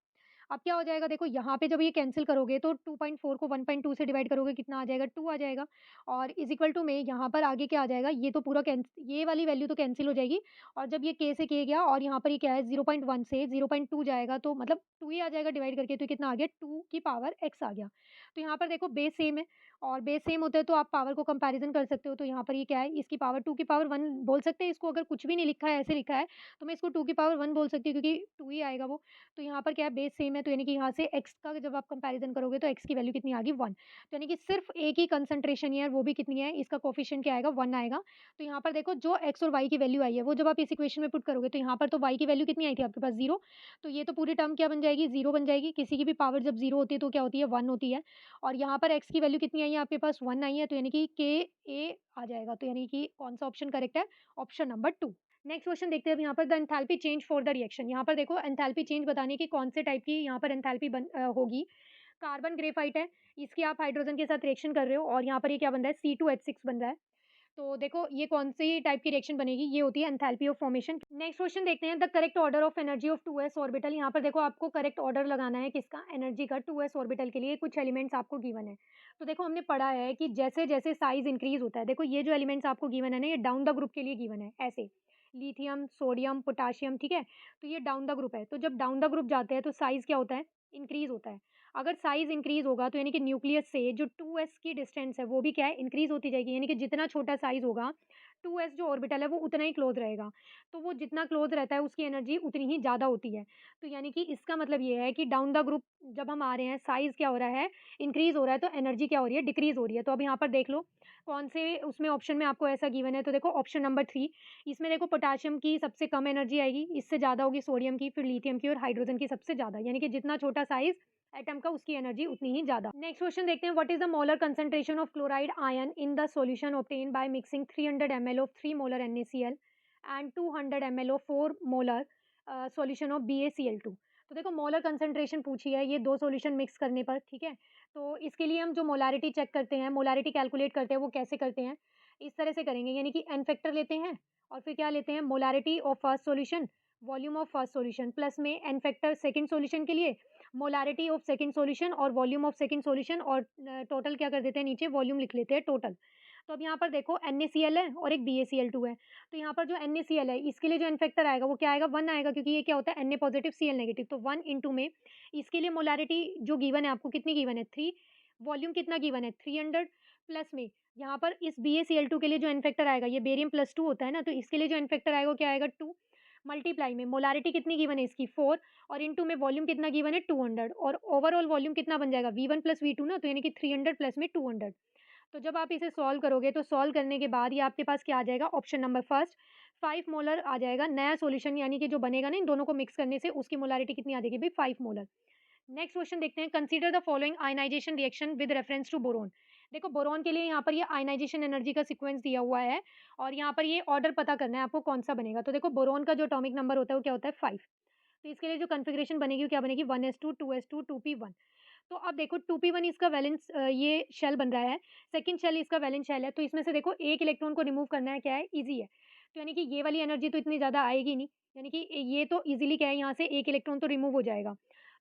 अब क्या हो जाएगा? देखो यहाँ पे जब ये कैंसल करोगे तो 2.4 को 1.2 से डिवाइड करोगे, कितना आ जाएगा? 2 आ जाएगा और इज़ इक्वल टू में यहाँ पर आगे क्या आ जाएगा? ये तो पूरा ये वाली वैल्यू तो कैंसल हो जाएगी और जब ये K से K गया और यहाँ पर ये क्या है? 0.1 से 0.2 जाएगा, तो मतलब 2 ही आ जाएगा डिवाइड करके, तो कितना आ गया? 2 की पावर x आ गया। तो यहाँ पर देखो बेस सेम है और बेस सेम होता है तो आप पावर को कंपैरिज़न कर सकते हो। तो यहाँ पर ये क्या है? इसकी पावर 2 की पावर 1 बोल सकते हैं इसको, अगर कुछ भी नहीं लिखा है, ऐसे लिखा है, तो मैं इसको 2 की पावर 1 बोल सकती हूँ क्योंकि 2 ही आएगा वो। तो यहाँ पर क्या है? बेस सेम है है, तो यानी कि यहाँ से x का जब आप कंपैरिज़न करोगे तो x की वैल्यू कितनी आ गई 1। तो यानी कि सिर्फ़ एक ही कंसंट्रेशन ही है, वो भी कितनी है, इसका कोएफ़िशिएंट क्या आएगा 1 आएगा। तो यहाँ पर देखो जो x और y की वैल्यू आई है, वो जब आप इस इक्वेशन में पुट करोगे तो यहाँ पर तो y की वैल्यू कितनी आई थी आपके पास 0। तो ये तो पूरी टर्म क्या बन जाएगी 0 बन जाएगी। किसी की भी पावर जब 0 होती है तो क्या होती है 1 होती है। और यहाँ पर x की वैल्यू कितनी आई है आपके पास 1 आई है, तो यानी कि KA आ जाएगा। तो यानी कि कौन-सा ऑप्शन करेक्ट है? Option number 2। नेक्स्ट क्वेश्चन देखते हैं अब यहाँ पर the enthalpy change for the reaction. यहाँ पर देखो एंथैल्पी चेंज बताने की कौन से टाइप की यहाँ पर एंथैल्पी होगी। कार्बन ग्रेफाइट है, इसकी आप हाइड्रोजन के साथ रिएक्शन कर रहे हो और यहाँ पर ये क्या बन रहा है C2H6 बन रहा है। तो देखो ये कौन सी टाइप की रिएक्शन बनेगी, ये होती है enthalpy of formation. Next question देखते हैं the correct order of energy of 2s orbital. यहाँ पर देखो आपको करेक्ट ऑर्डर लगाना है किसका, एनर्जी का 2s ऑर्बिटल के लिए। कुछ एलिमेंट्स आपको गिवन है। तो देखो हमने पढ़ा है कि जैसे-जैसे साइज़ इंक्रीज़ होता है, देखो ये जो एलिमेंट्स आपको गिवन है ना, ये डाउन द ग्रुप के लिए गिवन है, ऐसे। लिथियम, सोडियम, पोटेशियम, ठीक है? तो ये डाउन द ग्रुप है। तो जब डाउन द ग्रुप जाते हैं तो साइज़ क्या होता है, इंक्रीज़ होता है। अगर साइज़ इंक्रीज़ होगा तो यानी कि न्यूक्लियस से जो 2s की डिस्टेंस है वो भी क्या है, इंक्रीज़ होती जाएगी। यानी कि जितना छोटा साइज़ होगा, 2s जो ऑर्बिटल है वो उतना ही क्लोज़ रहेगा। तो वो जितना क्लोज़ रहता है उसकी एनर्जी उतनी ही ज़्यादा होती है। तो यानी कि इसका मतलब ये है कि डाउन द ग्रुप जब हम आ रहे हैं, साइज़ क्या हो रहा है, इंक्रीज़ हो रहा है, तो एनर्जी क्या हो रही है, डिक्रीज़ हो रही है। तो अब यहाँ पर देख लो कौन से उसमें ऑप्शन में आपको ऐसा गिवन है। तो देखो ऑप्शन नंबर 3, इसमें देखो पोटेशियम की सबसे कम एनर्जी आएगी, इससे ज़्यादा होगी सोडियम की, फिर लिथियम की और हाइड्रोजन की सबसे ज़्यादा। यानी कि जितना छोटा साइज़ एटम का उसकी एनर्जी उतनी ही ज़्यादा। नेक्स्ट क्वेश्चन देखते हैं what is the molar concentration of chloride ion in the solution obtained by mixing 300 ml of 3 molar NaCl and 200 ml of 4 molar solution of BaCl2। तो देखो मोलर कंसंट्रेशन पूछी है, ये 2 सॉल्यूशन मिक्स करने पर, ठीक है? तो इसके लिए हम जो मोलारिटी चेक करते हैं, मोलारिटी कैलकुलेट करते हैं, वो कैसे करते हैं? इस तरह से करेंगे, यानी कि एन फैक्टर लेते हैं और फिर क्या लेते हैं, molarity of first solution, volume of first solution plus में एन फैक्टर सेकंड सॉल्यूशन के लिए, मोलारिटी ऑफ सेकंड सॉल्यूशन और वॉल्यूम ऑफ सेकंड सॉल्यूशन और टोटल क्या कर देते हैं, नीचे वॉल्यूम लिख लेते हैं टोटल। तो अब यहाँ पर देखो NaCl है और एक BaCl2 है। तो यहाँ पर जो NaCl है इसके लिए जो एन फैक्टर आएगा वो क्या आएगा, 1 आएगा, क्योंकि ये क्या होता है Na पॉजिटिव Cl नेगेटिव। तो 1 इंटू में इसके लिए मोलारिटी जो गिवन है आपको कितनी गिवन है 3, वॉल्यूम कितना गिवन है 300 प्लस में यहाँ पर इस BaCl2 के लिए जो एन फैक्टर आएगा, ये बेरियम प्लस 2 होता है ना, तो इसके लिए जो एन फैक्टर आएगा वो क्या आएगा 2, मल्टीप्लाई में मोलारिटी कितनी गिवन है इसकी 4 और इनटू में वॉल्यूम कितना गिवन है 200 और ओवरऑल वॉल्यूम कितना बन जाएगा V1 प्लस V2 ना, तो यानी कि 300 प्लस में 200। तो जब आप इसे सॉल्व करोगे तो सॉल्व करने के बाद ये आपके पास क्या आ जाएगा, ऑप्शन नंबर फर्स्ट 5 मोलर आ जाएगा नया सॉल्यूशन, यानी कि जो बनेगा ना इन दोनों को मिक्स करने से उसकी मोलारिटी कितनी आ जाएगी भाई 5 मोलर। नेक्स्ट क्वेश्चन देखते हैं consider the following ionisation reaction with reference to boron. देखो बोरोन के लिए यहाँ पर ये आयनाइजेशन एनर्जी का सीक्वेंस दिया हुआ है और यहाँ पर ये ऑर्डर पता करना है आपको कौन सा बनेगा। तो देखो बोरोन का जो एटॉमिक नंबर होता है वो क्या होता है 5। तो इसके लिए जो कॉन्फ़िगरेशन बनेगी वो क्या बनेगी 1s2 2s2 2p1। तो अब देखो 2p1 इसका वैलेंस ये शेल बन रहा है, सेकंड शेल इसका वैलेंस शेल है, तो इसमें से देखो एक इलेक्ट्रॉन को रिमूव करना है, क्या है ईज़ी है। तो यानी कि ये वाली एनर्जी तो इतनी ज़्यादा आएगी नहीं, यानी कि ये तो ईज़िली क्या है यहाँ से एक इलेक्ट्रॉन तो रिमूव हो जाएगा।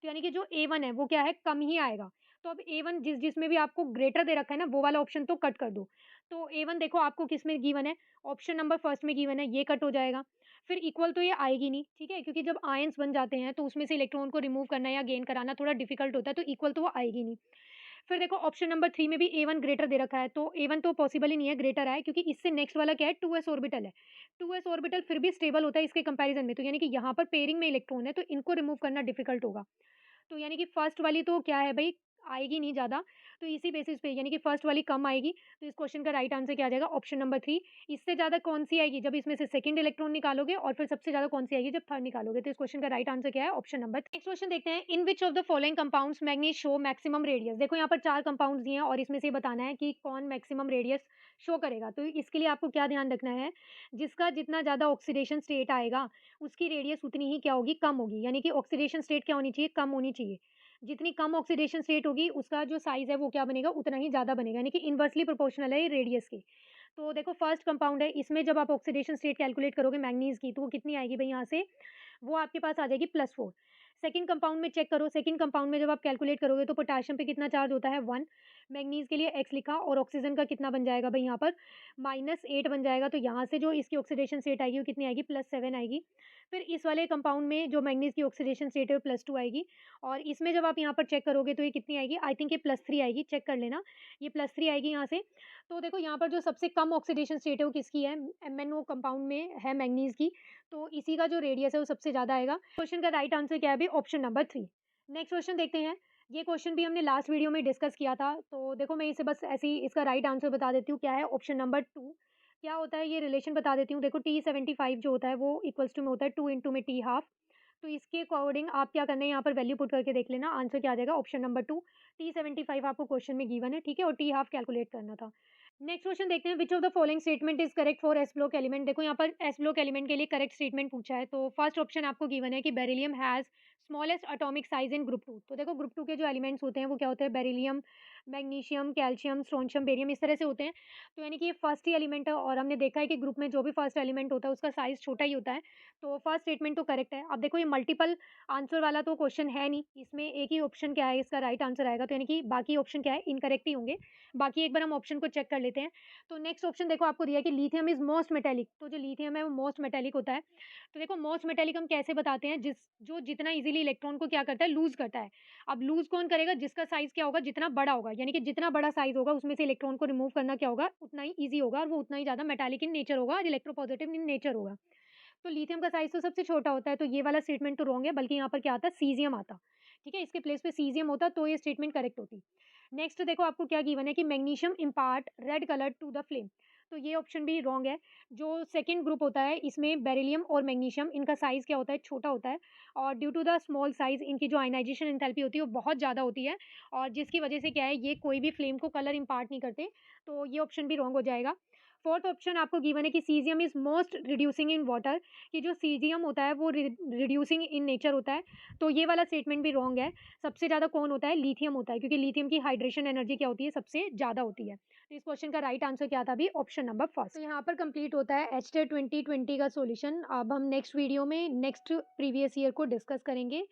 तो यानी कि जो A1 है वो क्या है कम ही आएगा। तो अब A1 जिसमें भी आपको ग्रेटर दे रखा है ना वो वाला ऑप्शन तो कट कर दो। तो A1 देखो आपको किसमें गिवन है, ऑप्शन नंबर फर्स्ट में गिवन है, ये कट हो जाएगा। फिर इक्वल तो ये आएगी नहीं, ठीक है? क्योंकि जब आयन्स बन जाते हैं तो उसमें से इलेक्ट्रॉन को रिमूव करना या गेन कराना थोड़ा डिफिकल्ट होता है, तो इक्वल तो वो आएगी नहीं। फिर देखो ऑप्शन नंबर 3 में भी A1 ग्रेटर दे रखा है, तो A1 तो पॉसिबल ही नहीं है ग्रेटर आए, क्योंकि इससे नेक्स्ट वाला क्या है 2s ऑर्बिटल है। 2s ऑर्बिटल फिर भी स्टेबल होता है इसके कंपैरिजन में, तो यानी कि यहाँ पर पेयरिंग में इलेक्ट्रॉन है तो इनको रिमूव करना डिफिकल्ट होगा। तो यानी कि फर्स्ट वाली तो क्या है भई, आएगी नहीं ज़्यादा, तो इसी बेसिस पे यानी कि फर्स्ट वाली कम आएगी, तो इस क्वेश्चन का राइट आंसर क्या आ जाएगा, ऑप्शन नंबर 3। इससे ज़्यादा कौन-सी आएगी, जब इसमें से सेकंड इलेक्ट्रॉन निकालोगे और फिर सबसे ज़्यादा कौन-सी आएगी, जब थर्ड निकालोगे, तो इस क्वेश्चन का राइट आंसर क्या है, ऑप्शन नंबर। नेक्स्ट क्वेश्चन देखते हैं, in which of the following compounds manganese show maximum radius. देखो यहाँ पर 4 कंपाउंड्स दिए हैं और इसमें से ये बताना है कि कौन मैक्सिमम रेडियस शो करेगा। तो इसके लिए आपको क्या ध्यान रखना है, जिसका जितना ज़्यादा ऑक्सीडेशन स्टेट आएगा, उसकी रेडियस उतनी ही क्या होगी, कम होगी। यानी कि ऑक्सीडेशन स्टेट क्या होनी चाहिए, कम होनी चाहिए। जितनी कम ऑक्सीडेशन स्टेट होगी उसका जो साइज़ है वो क्या बनेगा, उतना ही ज़्यादा बनेगा, यानी कि इनवर्सली प्रोपोर्शनल है ये रेडियस के। तो देखो फर्स्ट कंपाउंड है, इसमें जब आप ऑक्सीडेशन स्टेट कैलकुलेट करोगे मैंगनीज़ की, तो वो कितनी आएगी भई यहाँ से, वो आपके पास आ जाएगी +4। सेकंड कंपाउंड में चेक करो, सेकंड कंपाउंड में जब आप कैलकुलेट करोगे तो पोटेशियम पे कितना चार्ज होता है 1, मैंगनीज़ के लिए x लिखा और ऑक्सीजन का कितना बन जाएगा भई यहाँ पर -8 बन जाएगा। तो यहाँ से जो इसकी ऑक्सीडेशन स्टेट आएगी वो कितनी आएगी, +7 आएगी। फिर इस वाले कंपाउंड में जो मैंगनीज़ की ऑक्सीडेशन स्टेट है वो +2 आएगी और इसमें जब आप यहाँ पर चेक करोगे तो ये कितनी आएगी, आई थिंक ये +3 आएगी, चेक कर लेना, ये +3 आएगी यहाँ से। तो देखो यहाँ पर जो सबसे कम ऑक्सीडेशन स्टेट है वो किसकी है, MnO कंपाउंड में है मैंगनीज़ की, तो इसी का जो रेडियस है वो सबसे ज़्यादा आएगा। क्वेश्चन का राइट आंसर क्या है अभी, ऑप्शन नंबर 3। नेक्स्ट क्वेश्चन देखते हैं। ये क्वेश्चन भी हमने लास्ट वीडियो में डिस्कस किया था। तो देखो मैं इसे बस ऐसे ही इसका राइट आंसर बता देती हूँ क्या है ऑप्शन नंबर 2। क्या होता है ये रिलेशन बता देती हूँ। देखो T75 जो होता है वो इक्वल्स टू में होता है 2 इंटू में T हाफ। तो इसके अकॉर्डिंग आप क्या करना है यहाँ पर वैल्यू पुट करके देख लेना आंसर क्या आ जाएगा ऑप्शन नंबर 2। T75 आपको क्वेश्चन में गिवन है, ठीक है, और T हाफ कैलकुलेट करना था। नेक्स्ट क्वेश्चन देखते हैं विच of the following statement is correct for S block element. देखो यहाँ पर एस ब्लॉक एलिमेंट के लिए करेक्ट स्टेटमेंट पूछा है। तो फर्स्ट ऑप्शन आपको गिवन है कि beryllium has smallest atomic size in group 2। तो देखो ग्रुप 2 के जो एलिमेंट्स होते हैं वो क्या होते हैं, beryllium, magnesium, calcium, strontium, barium, इस तरह से होते हैं। तो यानी कि ये फर्स्ट ही एलिमेंट है और हमने देखा है कि ग्रुप में जो भी फर्स्ट एलिमेंट होता है उसका साइज छोटा ही होता है। तो फर्स्ट स्टेटमेंट तो करेक्ट है। अब देखो ये मल्टीपल आंसर वाला तो क्वेश्चन है नहीं, इसमें एक ही ऑप्शन क्या है इसका राइट आंसर आएगा। तो यानी कि बाकी ऑप्शन क्या है, इनकरेक्ट ही होंगे। बाकी एक बार हम ऑप्शन को चेक कर लेते हैं। तो नेक्स्ट ऑप्शन देखो आपको दिया है कि लिथियम इज मोस्ट मेटेलिक। तो जो लिथियम है वो मोस्ट मेटेलिक होता है। तो देखो मोस्ट मेटेलिक हम कैसे बताते हैं, जो जितना इजीली इलेक्ट्रॉन को क्या करता है, लूज करता है। अब लूज कौन करेगा, जिसका साइज क्या होगा, जितना बड़ा होगा, यानी कि जितना बड़ा साइज होगा उसमें से इलेक्ट्रॉन को रिमूव करना क्या होगा, उतना ही ईजी होगा और वो उतना ही ज्यादा मेटालिक इन नेचर होगा और इलेक्ट्रोपॉजिटिव इन नेचर होगा। तो लिथियम का साइज तो सबसे छोटा होता है, तो ये वाला स्टेटमेंट तो रॉन्ग है, बल्कि यहाँ पर क्या आता है, सीजियम आता। ठीक है, इसके प्लेस पे सीजियम होता तो ये स्टेटमेंट करेक्ट होती। नेक्स्ट देखो आपको क्या गिवन है कि magnesium impart red colour to the flame. तो ये ऑप्शन भी रॉन्ग है। जो सेकंड ग्रुप होता है इसमें बेरिलियम और मैग्नीशियम, इनका साइज क्या होता है, छोटा होता है। और due to the small size इनकी जो आयनाइजेशन एंथैल्पी होती है वो बहुत ज़्यादा होती है, और जिसकी वजह से क्या है, ये कोई भी फ्लेम को कलर इम्पार्ट नहीं करते। तो ये ऑप्शन भी रॉन्ग हो जाएगा। फोर्थ ऑप्शन आपको गिवन है कि caesium is most reducing in water, कि जो सीजियम होता है वो रिड्यूसिंग इन नेचर होता है। तो ये वाला स्टेटमेंट भी रॉन्ग है। सबसे ज़्यादा कौन होता है, लिथियम होता है, क्योंकि लिथियम की हाइड्रेशन एनर्जी क्या होती है, सबसे ज़्यादा होती है। तो इस क्वेश्चन का राइट आंसर क्या था, भी ऑप्शन नंबर फर्स्ट। तो यहाँ पर कंप्लीट होता है HTET 2020 का सॉल्यूशन। अब हम नेक्स्ट वीडियो में नेक्स्ट प्रीवियस ईयर को डिस्कस करेंगे।